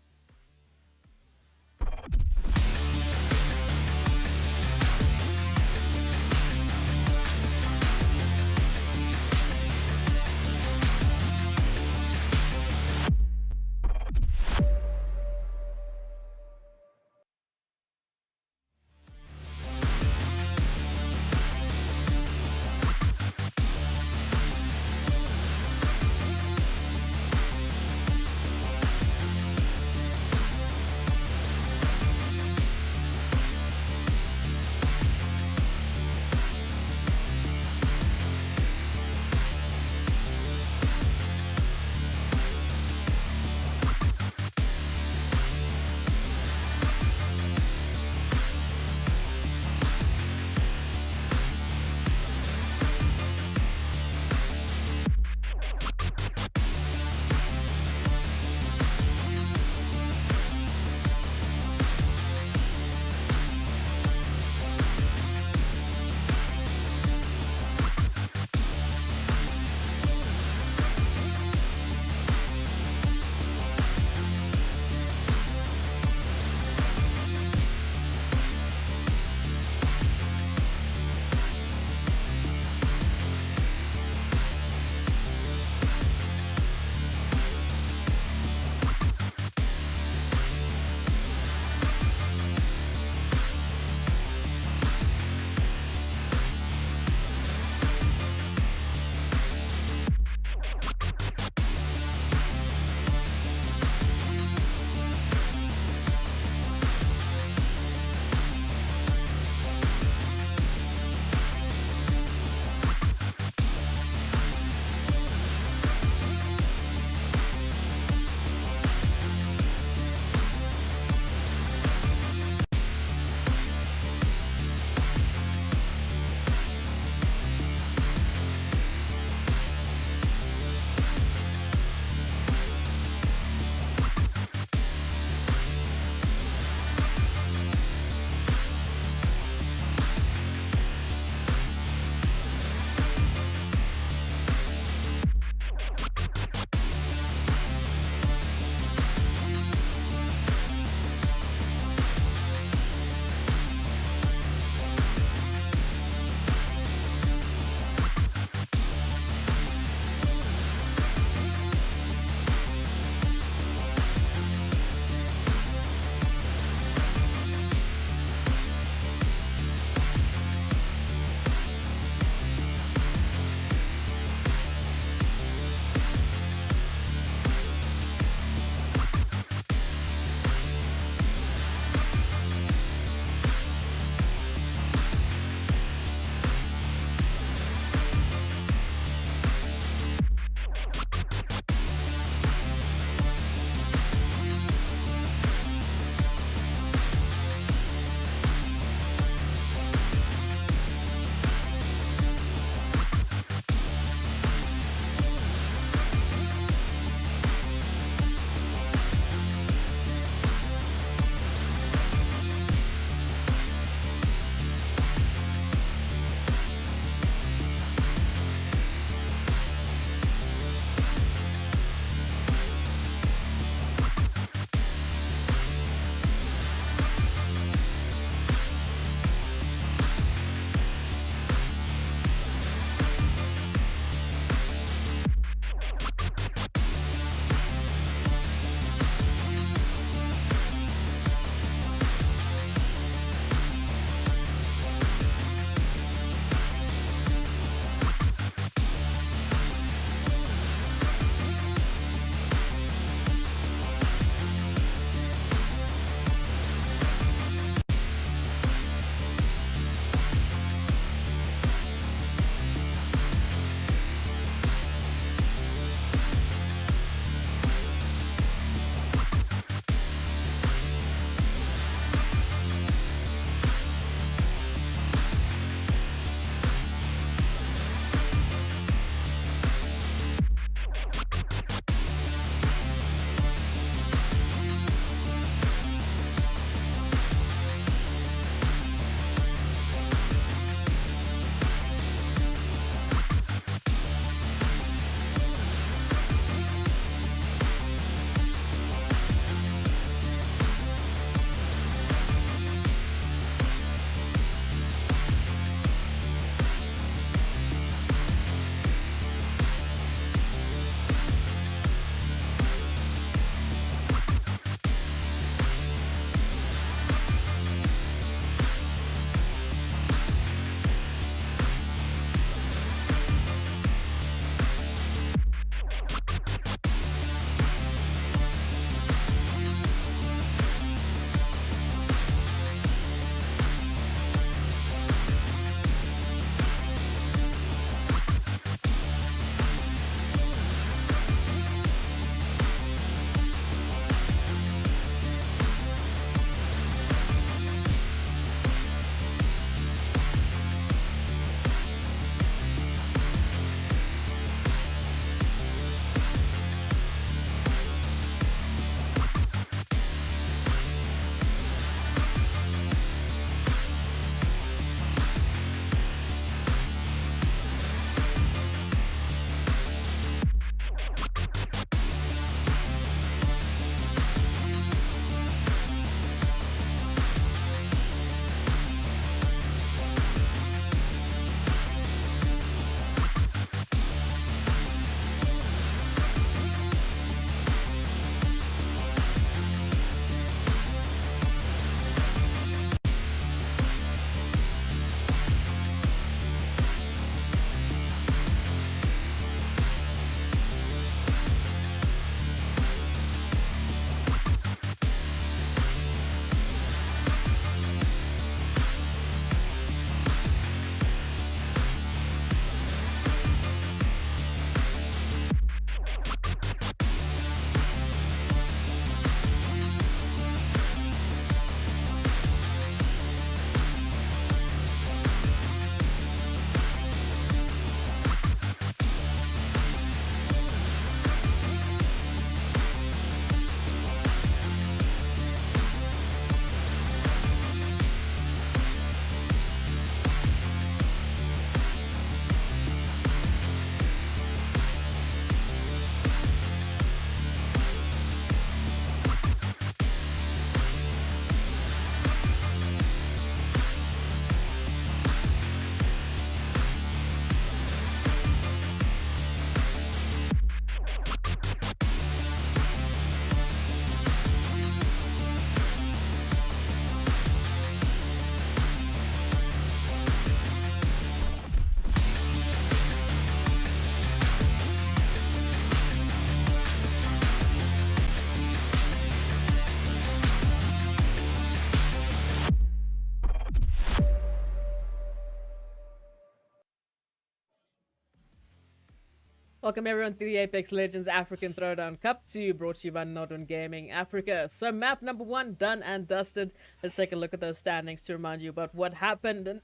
Speaker 1: Welcome everyone to the Apex Legends African Throwdown Cup 2, brought to you by NODWIN Gaming Africa. So map number 1 done and dusted. Let's take a look at those standings to remind you about what happened. And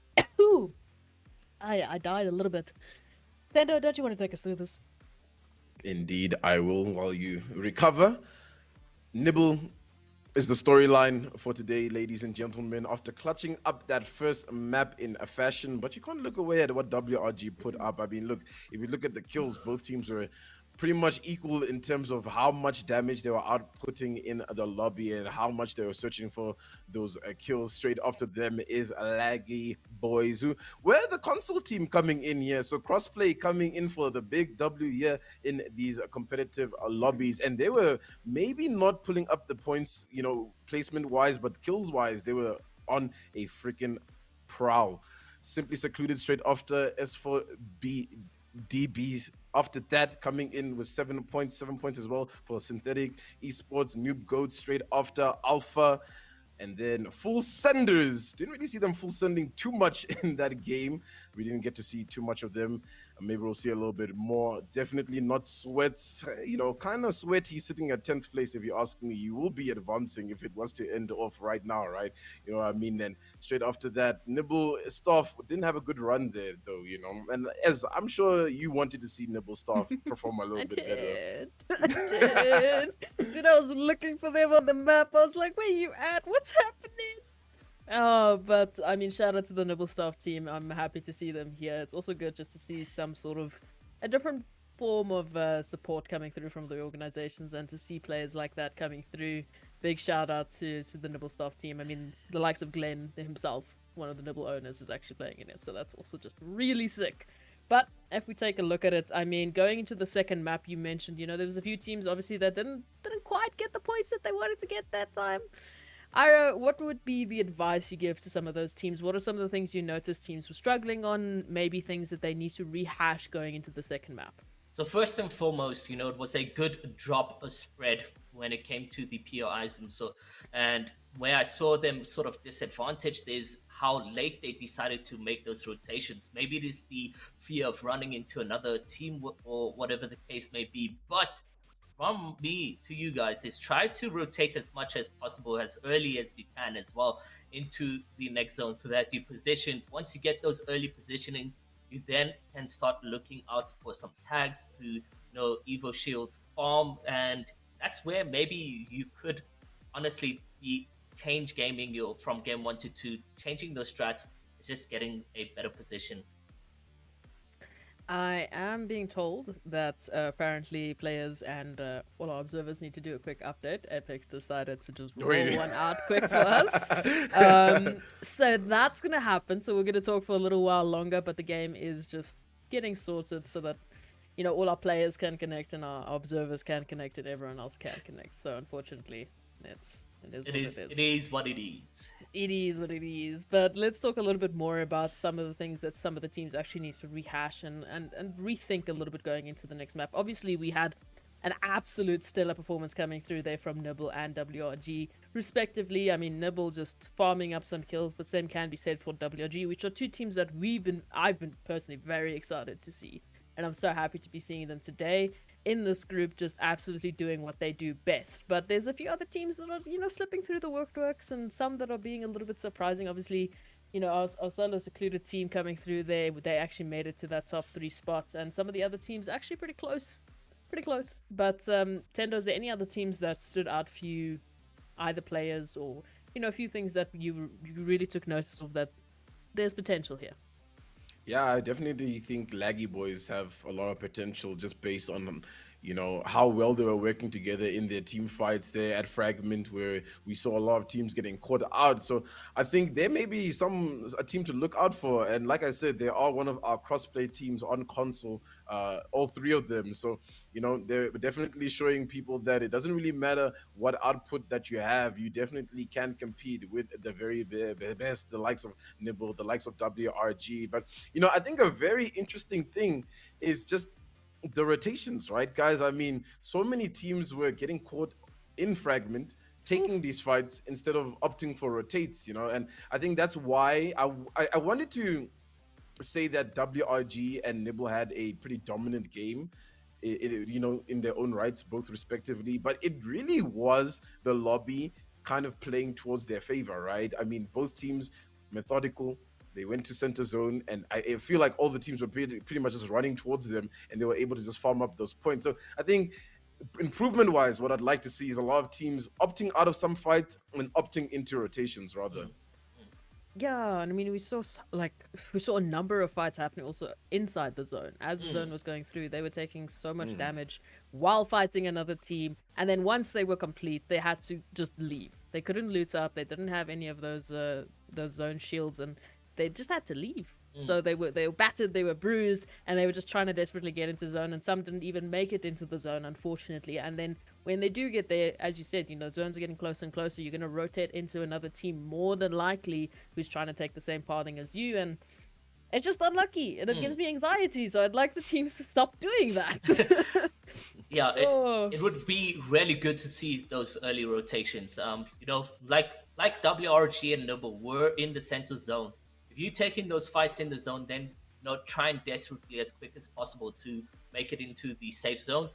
Speaker 1: I died a little bit. Tendo, don't you want to take us through this?
Speaker 2: Indeed, I will while you recover. Nibble is the storyline for today, ladies and gentlemen. After clutching up that first map in a fashion, but you can't look away at what WRG put up. I mean, look, if you look at the kills, both teams were pretty much equal in terms of how much damage they were outputting in the lobby and how much they were searching for those kills. Straight after them is Laggy Boys, who were the console team coming in here. So crossplay coming in for the big W here in these competitive lobbies. And they were maybe not pulling up the points, you know, placement wise, but kills wise, they were on a freaking prowl. SimplySecluded straight after S4B DBs. After that, coming in with 7 points, 7 points as well for Synthetic. Esports, Noob Goat straight after Alpha. And then full senders. Didn't really see them full sending too much in that game. We didn't get to see too much of them. Maybe we'll see a little bit more. Definitely not sweats. You know, kind of sweaty sitting at 10th place. If you ask me, you will be advancing if it was to end off right now, right? You know what I mean? Then straight after that, Nibble Staff didn't have a good run there, though, you know. And as I'm sure you wanted to see Nibble Staff perform a little bit better.
Speaker 1: I did. Dude, I was looking for them on the map. I was like, where you at? What's happening? Oh, but I mean, shout out to the Nibble Staff team. I'm happy to see them here. It's also good just to see some sort of a different form of support coming through from the organizations and to see players like that coming through. Big shout out to the Nibble Staff team. I mean, the likes of Glenn himself, one of the Nibble owners, is actually playing in it, so that's also just really sick. But if we take a look at it, I mean, going into the second map, you mentioned, you know, there was a few teams obviously that didn't quite get the points that they wanted to get that time. Ira, what would be the advice you give to some of those teams? What are some of the things you noticed teams were struggling on? Maybe things that they need to rehash going into the second map?
Speaker 3: So first and foremost, you know, it was a good drop of spread when it came to the POIs, and where I saw them sort of disadvantaged is how late they decided to make those rotations. Maybe it is the fear of running into another team or whatever the case may be, but from me to you guys is try to rotate as much as possible as early as you can as well into the next zone so that you position. Once you get those early positioning, you then can start looking out for some tags to, you know, Evo Shield farm, and that's where maybe you could honestly be change gaming you from game 1 to 2. Changing those strats is just getting a better position.
Speaker 1: I am being told that apparently players and all our observers need to do a quick update. Apex decided to just roll one out quick for us. So that's going to happen. So we're going to talk for a little while longer, but the game is just getting sorted so that, you know, all our players can connect and our observers can connect and everyone else can connect. So unfortunately, it is what it is. It is what it is. But let's talk a little bit more about some of the things that some of the teams actually need to rehash and rethink a little bit going into the next map. Obviously, we had an absolute stellar performance coming through there from Nibble and WRG, respectively. I mean, Nibble just farming up some kills, but same can be said for WRG, which are two teams that I've been personally very excited to see. And I'm so happy to be seeing them today in this group, just absolutely doing what they do best. But there's a few other teams that are, you know, slipping through the workworks, and some that are being a little bit surprising. Obviously, you know, our solo secluded team coming through there, they actually made it to that top 3 spots, and some of the other teams actually pretty close. But Tendo, is there any other teams that stood out for you, either players or, you know, a few things that you really took notice of that there's potential here?
Speaker 2: Yeah, I definitely think Laggy Boys have a lot of potential just based on, you know, how well they were working together in their team fights there at Fragment, where we saw a lot of teams getting caught out. So I think there may be a team to look out for. And like I said, they are one of our crossplay teams on console, all 3 of them. So, you know, they're definitely showing people that it doesn't really matter what output that you have. You definitely can compete with the very best, the likes of Nibble, the likes of WRG. But, you know, I think a very interesting thing is just the rotations, right, guys? I mean, so many teams were getting caught in Fragment, taking these fights instead of opting for rotates, you know. And I think that's why I wanted to say that WRG and Nibble had a pretty dominant game. in their own rights, both respectively. But it really was the lobby kind of playing towards their favor, right? I mean, both teams methodical. They went to center zone, and I feel like all the teams were pretty much just running towards them, and they were able to just farm up those points. So I think improvement-wise, what I'd like to see is a lot of teams opting out of some fights and opting into rotations rather.
Speaker 1: Yeah, and I mean, we saw a number of fights happening also inside the zone. As the zone was going through, they were taking so much damage while fighting another team. And then once they were complete, they had to just leave. They couldn't loot up. They didn't have any of those zone shields, and they just had to leave. So they were battered, they were bruised, and they were just trying to desperately get into zone. And some didn't even make it into the zone, unfortunately. And then when they do get there, as you said, zones are getting closer and closer. You're going to rotate into another team more than likely who's trying to take the same pathing as you, and it's just unlucky, and it gives me anxiety. So I'd like the teams to stop doing that.
Speaker 3: Yeah, it would be really good to see those early rotations. Like WRG and Nibble were in the center zone. If you take in those fights in the zone, then try and desperately as quick as possible to make it into the safe zone.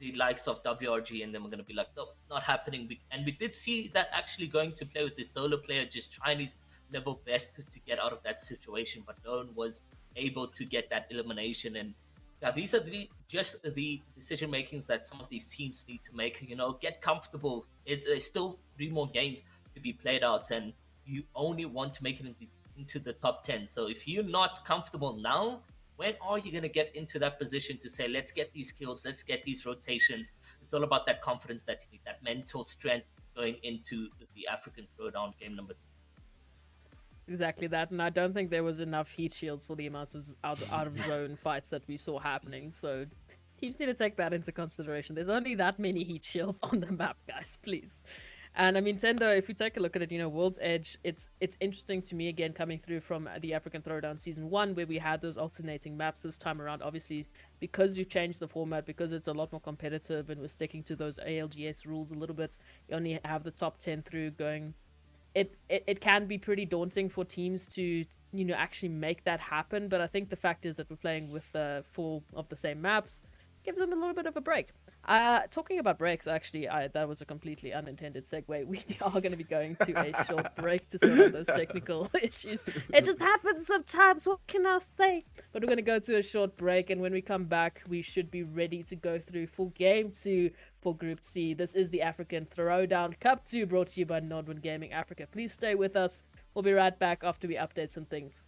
Speaker 3: The likes of WRG and them are going to be like, nope, not happening. And we did see that actually going to play with the solo player, just trying his level best to get out of that situation, but no one was able to get that elimination. And yeah, these are just the decision makings that some of these teams need to make. Get comfortable. There's still 3 more games to be played out, and you only want to make it into the top 10. So if you're not comfortable now, when are you going to get into that position to say, let's get these kills, let's get these rotations? It's all about that confidence that you need, that mental strength going into the African Throwdown game number 2.
Speaker 1: Exactly that, and I don't think there was enough heat shields for the amount of out of zone fights that we saw happening. So teams need to take that into consideration. There's only that many heat shields on the map, guys, please. And I mean, Tendo, if you take a look at it, World's Edge, it's interesting to me, again, coming through from the African Throwdown Season 1, where we had those alternating maps this time around. Obviously, because you've changed the format, because it's a lot more competitive, and we're sticking to those ALGS rules a little bit, you only have the top 10 through going. It can be pretty daunting for teams to, actually make that happen. But I think the fact is that we're playing with 4 of the same maps, gives them a little bit of a break. Talking about breaks, actually, that was a completely unintended segue. We are going to be going to a short break to sort out those technical issues. It just happens sometimes, what can I say? But we're going to go to a short break, and when we come back, we should be ready to go through full game 2 for Group C. This is the African Throwdown Cup 2, brought to you by NODWIN Gaming Africa. Please stay with us. We'll be right back after we update some things.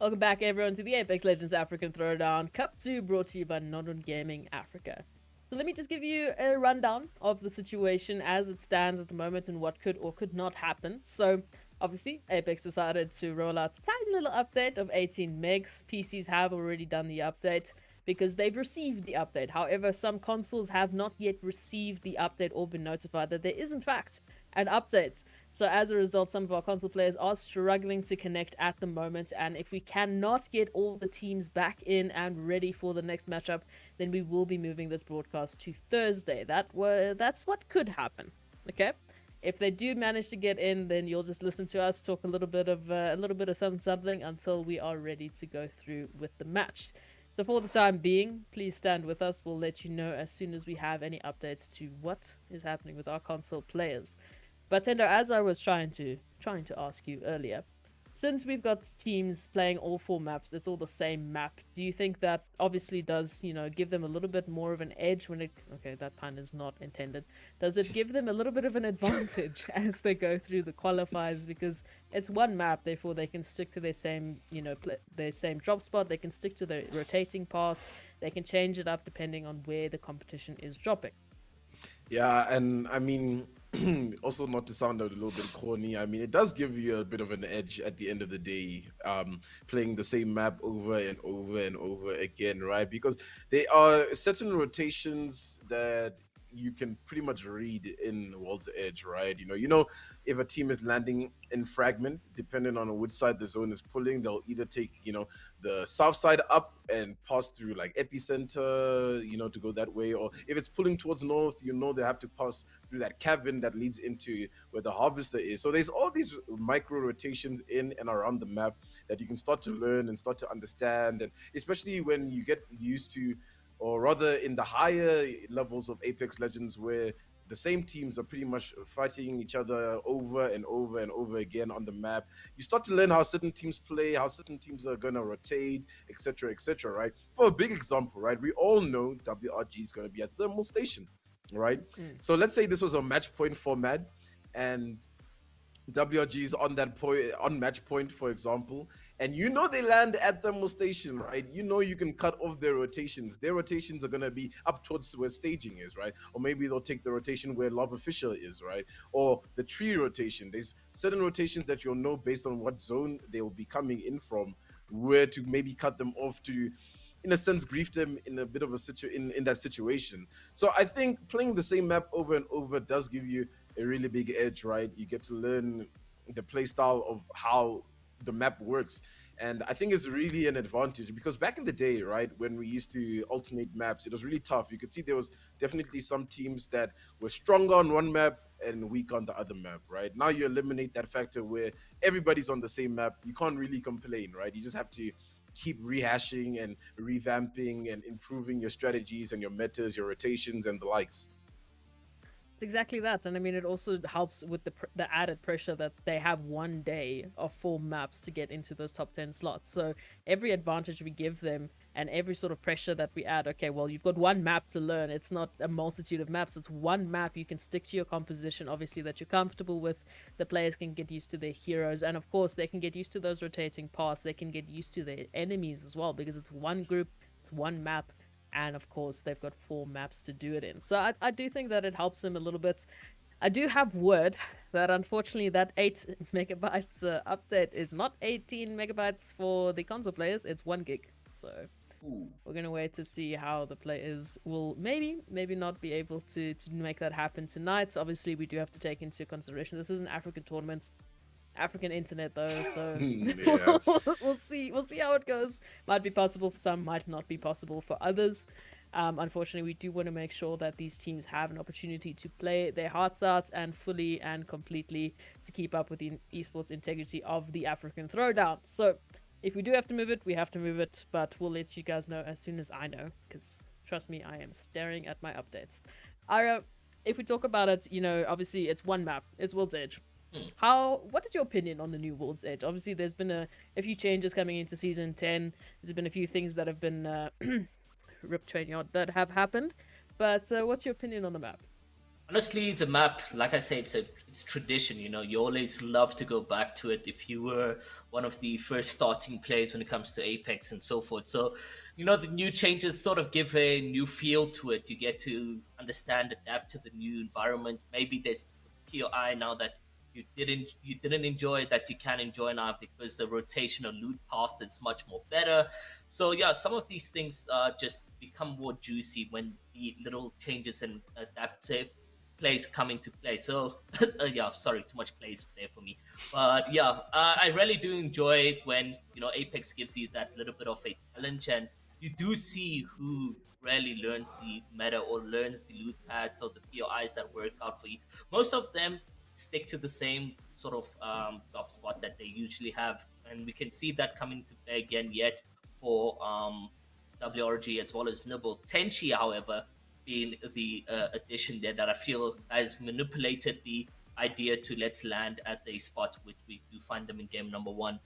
Speaker 1: Welcome back, everyone, to the Apex Legends African Throwdown Cup 2, brought to you by NODWIN Gaming Africa. So let me just give you a rundown of the situation as it stands at the moment and what could or could not happen. So obviously, Apex decided to roll out a tiny little update of 18 megs. PCs have already done the update because they've received the update. However, some consoles have not yet received the update or been notified that there is, in fact, an update. So as a result, some of our console players are struggling to connect at the moment, and if we cannot get all the teams back in and ready for the next matchup, then we will be moving this broadcast to Thursday. That's what could happen. Okay, if they do manage to get in, then you'll just listen to us talk a little bit of something until we are ready to go through with the match. So for the time being, please stand with us. We'll let you know as soon as we have any updates to what is happening with our console players. But Tendo, as I was trying to ask you earlier, since we've got teams playing all 4 maps, it's all the same map, do you think that obviously does, give them a little bit more of an edge when it... Okay, that pun is not intended. Does it give them a little bit of an advantage as they go through the qualifiers? Because it's one map, therefore they can stick to their same, their same drop spot, they can stick to their rotating paths, they can change it up depending on where the competition is dropping.
Speaker 2: Yeah, and I mean, also not to sound a little bit corny, I mean, it does give you a bit of an edge at the end of the day, playing the same map over and over and over again, right? Because there are certain rotations that you can pretty much read in World's Edge, right? You know, if a team is landing in fragment, depending on which side the zone is pulling, they'll either take, the south side up and pass through like epicenter, to go that way, or if it's pulling towards north, they have to pass through that cavern that leads into where the harvester is. So there's all these micro rotations in and around the map that you can start to learn and start to understand, and especially when you get used to, or rather in the higher levels of Apex Legends, where the same teams are pretty much fighting each other over and over and over again on the map. You start to learn how certain teams play, how certain teams are going to rotate, etc., right? For a big example, right, we all know WRG is going to be at Thermal Station, right? So let's say this was a match point format, and WRG is on that point, on match point, for example, and they land at Thermal Station, right? You can cut off their rotations. Their rotations are gonna be up towards where staging is, right? Or maybe they'll take the rotation where Lava Fisher is, right? Or the tree rotation. There's certain rotations that you'll know based on what zone they will be coming in from, where to maybe cut them off to, in a sense, grief them in a bit of a in that situation. So I think playing the same map over and over does give you a really big edge, right? You get to learn the play style of how the map works, and I think it's really an advantage, because back in the day, right, when we used to alternate maps, it was really tough. You could see there was definitely some teams that were stronger on one map and weak on the other map, right? Now you eliminate that factor where everybody's on the same map. You can't really complain, right? You just have to keep rehashing and revamping and improving your strategies and your metas, your rotations, and the likes.
Speaker 1: It's exactly that, and I mean, it also helps with the added pressure that they have one day of 4 maps to get into those top 10 slots. So every advantage we give them and every sort of pressure that we add, okay, well, you've got one map to learn. It's not a multitude of maps. It's one map. You can stick to your composition, obviously, that you're comfortable with. The players can get used to their heroes, and of course, they can get used to those rotating paths. They can get used to their enemies as well, because it's one group, it's one map. And of course, they've got 4 maps to do it in. So I do think that it helps them a little bit. I do have word that unfortunately that 8 megabytes update is not 18 megabytes for the console players. It's 1 gig. So we're going to wait to see how the players will maybe not be able to make that happen tonight. Obviously, we do have to take into consideration this is an African tournament. African internet though, so
Speaker 2: Yeah.
Speaker 1: we'll see how it goes. Might be possible for some, might not be possible for others. Unfortunately, we do want to make sure that these teams have an opportunity to play their hearts out and fully and completely to keep up with the esports integrity of the African Throwdown. So if we do have to move it, we have to move it, but we'll let you guys know as soon as I know, because trust me, I am staring at my updates. Ira, if we talk about it, obviously it's one map, it's World's Edge. What is your opinion on the new World's Edge? Obviously, there's been a few changes coming into Season 10. There's been a few things that have been ripped trading out that have happened. But what's your opinion on the map?
Speaker 3: Honestly, the map, like I say, it's tradition. You know, you always love to go back to it if you were one of the first starting players when it comes to Apex and so forth. So, you know, the new changes sort of give a new feel to it. You get to understand, adapt to the new environment. Maybe there's POI now that you didn't enjoy that you can enjoy now because the rotational loot path is much more better. So yeah, some of these things just become more juicy when the little changes and adaptive plays come into play. So yeah, sorry, too much plays there for me. But yeah, I really do enjoy when Apex gives you that little bit of a challenge, and you do see who really learns the meta or learns the loot pads or the POIs that work out for you. Most of them stick to the same sort of top spot that they usually have, and we can see that coming to play again yet for WRG as well as Nibble. Tenchi, however, being the addition there that I feel has manipulated the idea to let's land at the spot which we do find them in game number 1.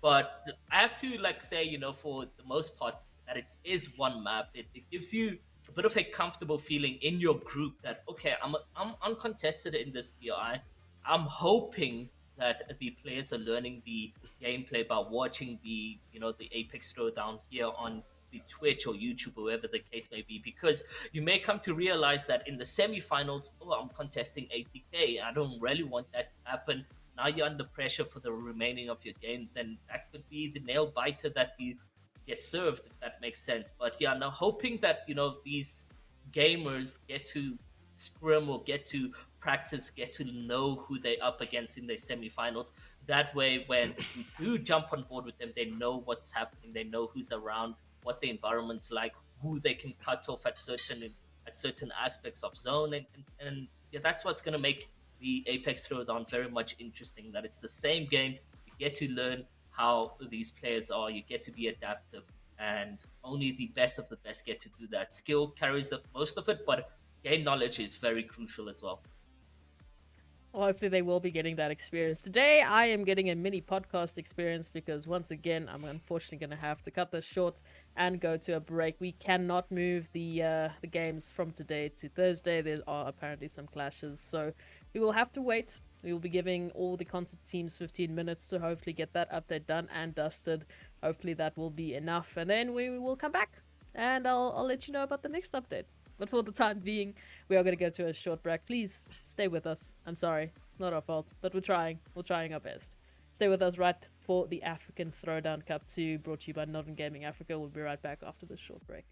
Speaker 3: But I have to say, for the most part, that it is one map. It gives you a bit of a comfortable feeling in your group that okay, I'm uncontested in this POI. I'm hoping that the players are learning the gameplay by watching the the Apex Throwdown here on the Twitch or YouTube or wherever the case may be, because you may come to realize that in the semifinals, oh, I'm contesting 80k. I don't really want that to happen. Now you're under pressure for the remaining of your games, and that could be the nail biter that you get served, if that makes sense. But yeah, now hoping that these gamers get to scrim or get to practice, get to know who they're up against in their semifinals. That way, when we do jump on board with them, they know what's happening, they know who's around, what the environment's like, who they can cut off at certain aspects of zone, and yeah, that's what's going to make the Apex Throwdown very much interesting. That it's the same game, you get to learn how these players are, you get to be adaptive, and only the best of the best get to do that. Skill carries up most of it, but game knowledge is very crucial as well.
Speaker 1: Well, hopefully they will be getting that experience. Today, I am getting a mini podcast experience because, once again, I'm unfortunately going to have to cut this short and go to a break. We cannot move the games from today to Thursday. There are apparently some clashes, so we will have to wait. We will be giving all the concert teams 15 minutes to hopefully get that update done and dusted. Hopefully that will be enough, and then we will come back, and I'll let you know about the next update. But for the time being, we are going to go to a short break. Please stay with us. I'm sorry. It's not our fault, but we're trying. We're trying our best. Stay with us right for the African Throwdown Cup 2, brought to you by NODWIN Gaming Africa. We'll be right back after this short break.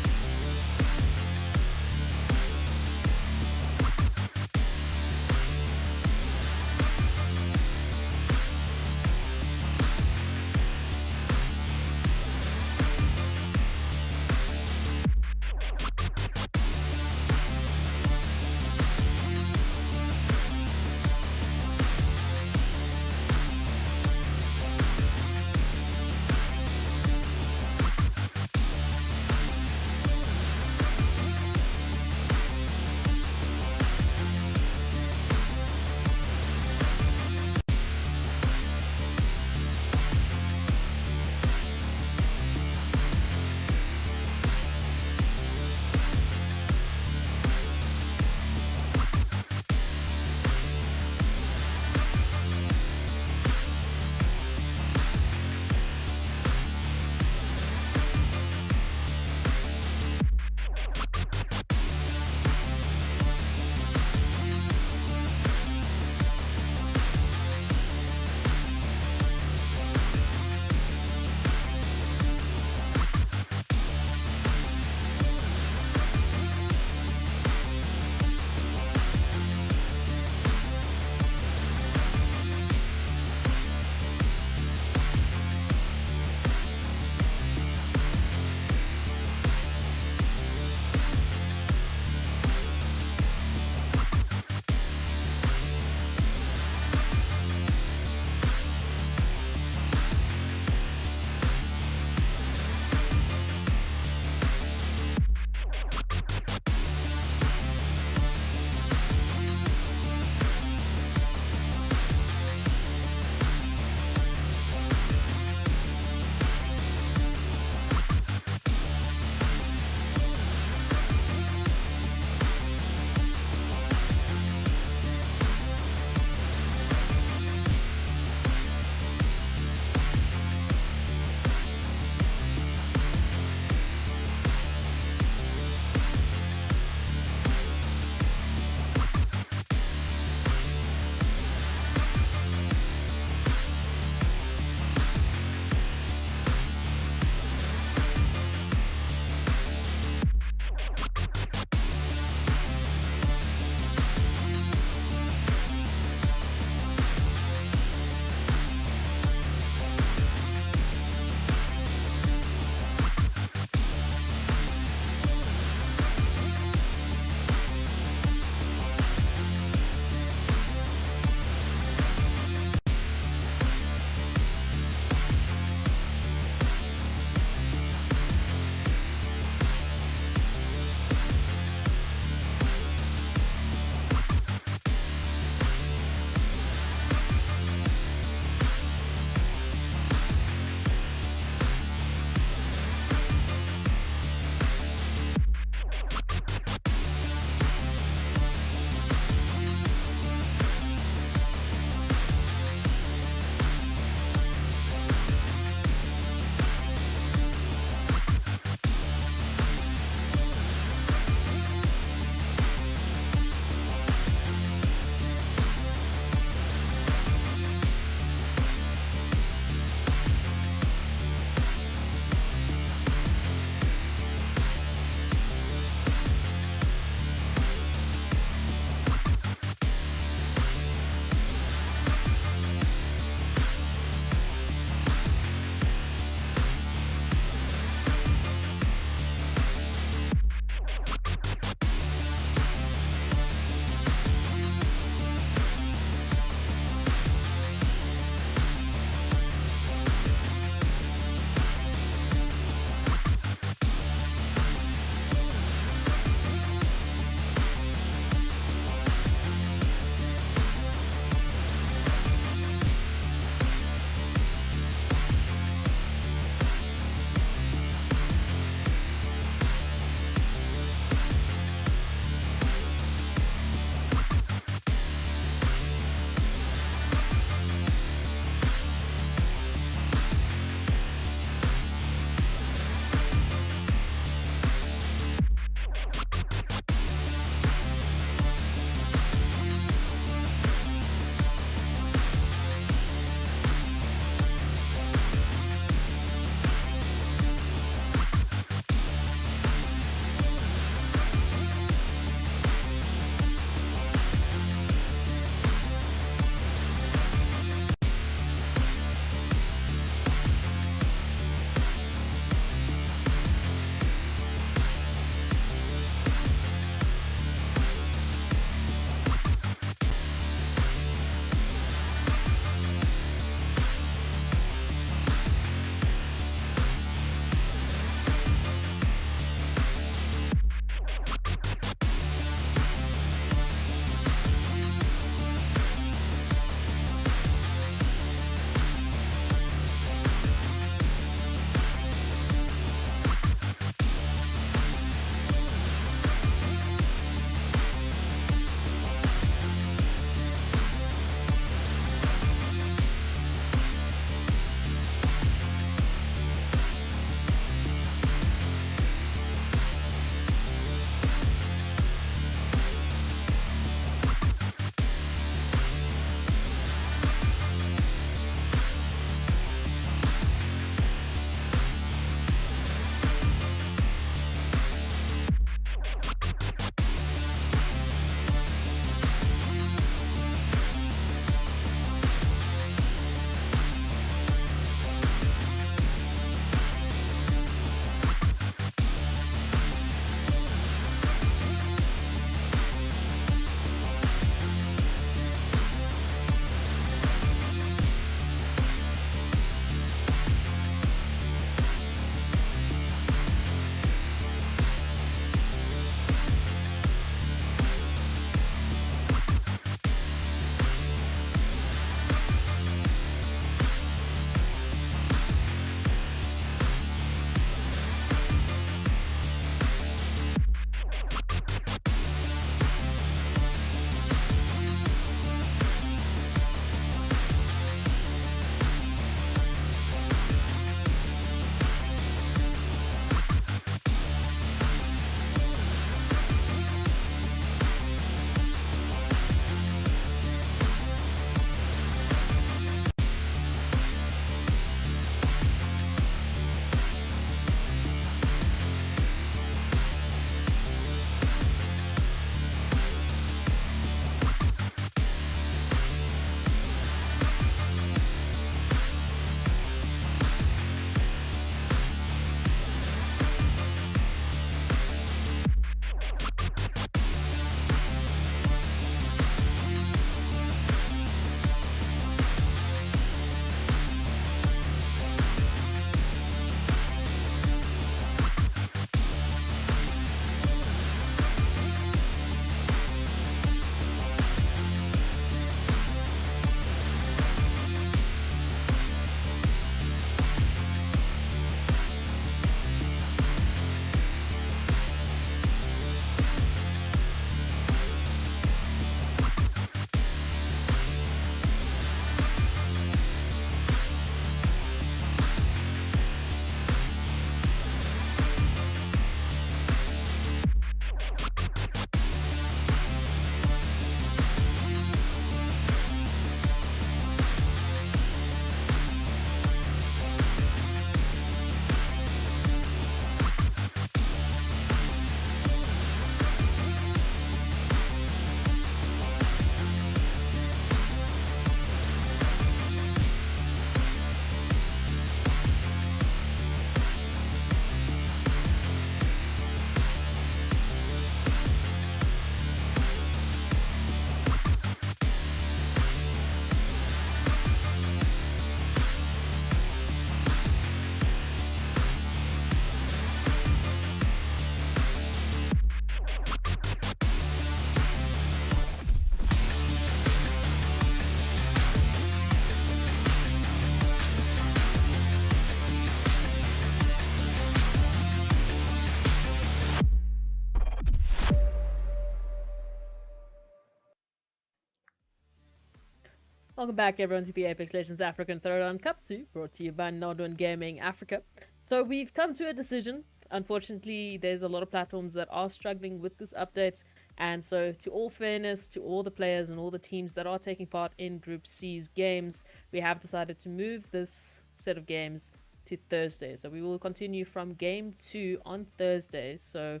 Speaker 1: Welcome back, everyone, to the Apex Legends African Throwdown Cup 2, brought to you by NODWIN Gaming Africa. So we've come to a decision. Unfortunately, there's a lot of platforms that are struggling with this update, and so to all fairness, to all the players and all the teams that are taking part in Group C's games, we have decided to move this set of games to Thursday. So we will continue from Game 2 on Thursday. So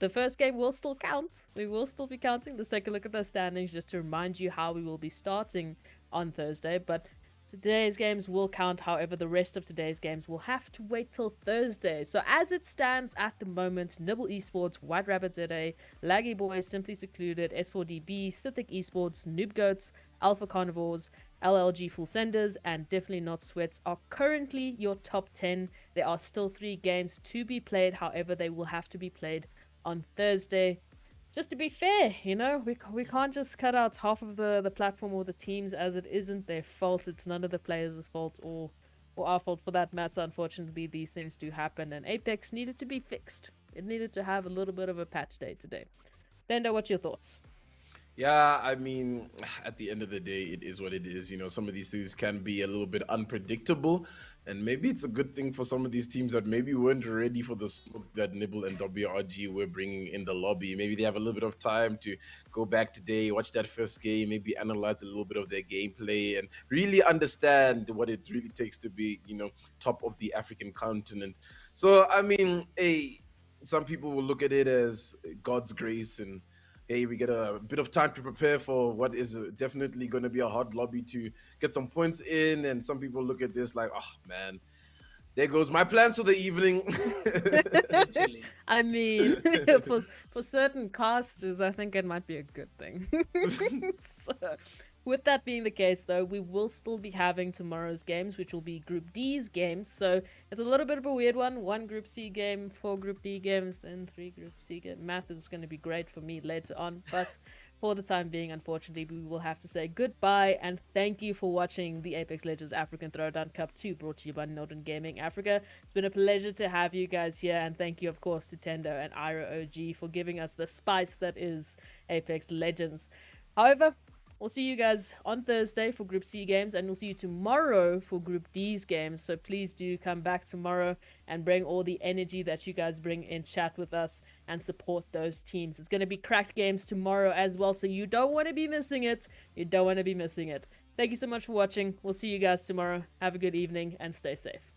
Speaker 1: the first game will still count. We will still be counting. Let's take a look at the standings just to remind you how we will be starting on Thursday. But today's games will count. However, the rest of today's games will have to wait till Thursday. So as it stands at the moment, Nibble Esports, White Rabbit ZA, Laggy Boys, SimplySecluded, S4DB, SyThic Esports, Noob Goats, Alpha Carnivores, LLG Full Senders, and DefinitelyNotSweats are currently your top 10. There are still 3 games to be played. However, they will have to be played on Thursday. Just to be fair, you know, we can't just cut out half of the platform or the teams, as it isn't their fault. It's none of the players' fault or our fault for that matter. Unfortunately, these things do happen, and Apex needed to be fixed. It needed to have a little bit of a patch day today. Dendo, what's your thoughts?
Speaker 2: Yeah, I mean, at the end of the day, it is what it is. You know, some of these things can be a little bit unpredictable, and maybe it's a good thing for some of these teams that maybe weren't ready for the smoke that Nibble and WRG were bringing in the lobby. Maybe they have a little bit of time to go back today, watch that first game, maybe analyze a little bit of their gameplay, and really understand what it really takes to be, you know, top of the African continent. So, I mean, some people will look at it as God's grace, and hey, we get a bit of time to prepare for what is definitely going to be a hard lobby to get some points in. And some people look at this like, oh, man, there goes my plans for the evening.
Speaker 1: I mean, for certain casters, I think it might be a good thing. So, with that being the case, though, we will still be having tomorrow's games, which will be Group D's games. So it's a little bit of a weird one. 1 Group C game, 4 Group D games, then 3 Group C games. Math is going to be great for me later on. But for the time being, unfortunately, we will have to say goodbye. And thank you for watching the Apex Legends African Throwdown Cup 2, brought to you by NODWIN Gaming Africa. It's been a pleasure to have you guys here. And thank you, of course, to Tendo and Ira OG for giving us the spice that is Apex Legends. However, we'll see you guys on Thursday for Group C games, and we'll see you tomorrow for Group D's games. So please do come back tomorrow and bring all the energy that you guys bring in chat with us and support those teams. It's going to be cracked games tomorrow as well, so you don't want to be missing it. You don't want to be missing it. Thank you so much for watching. We'll see you guys tomorrow. Have a good evening and stay safe.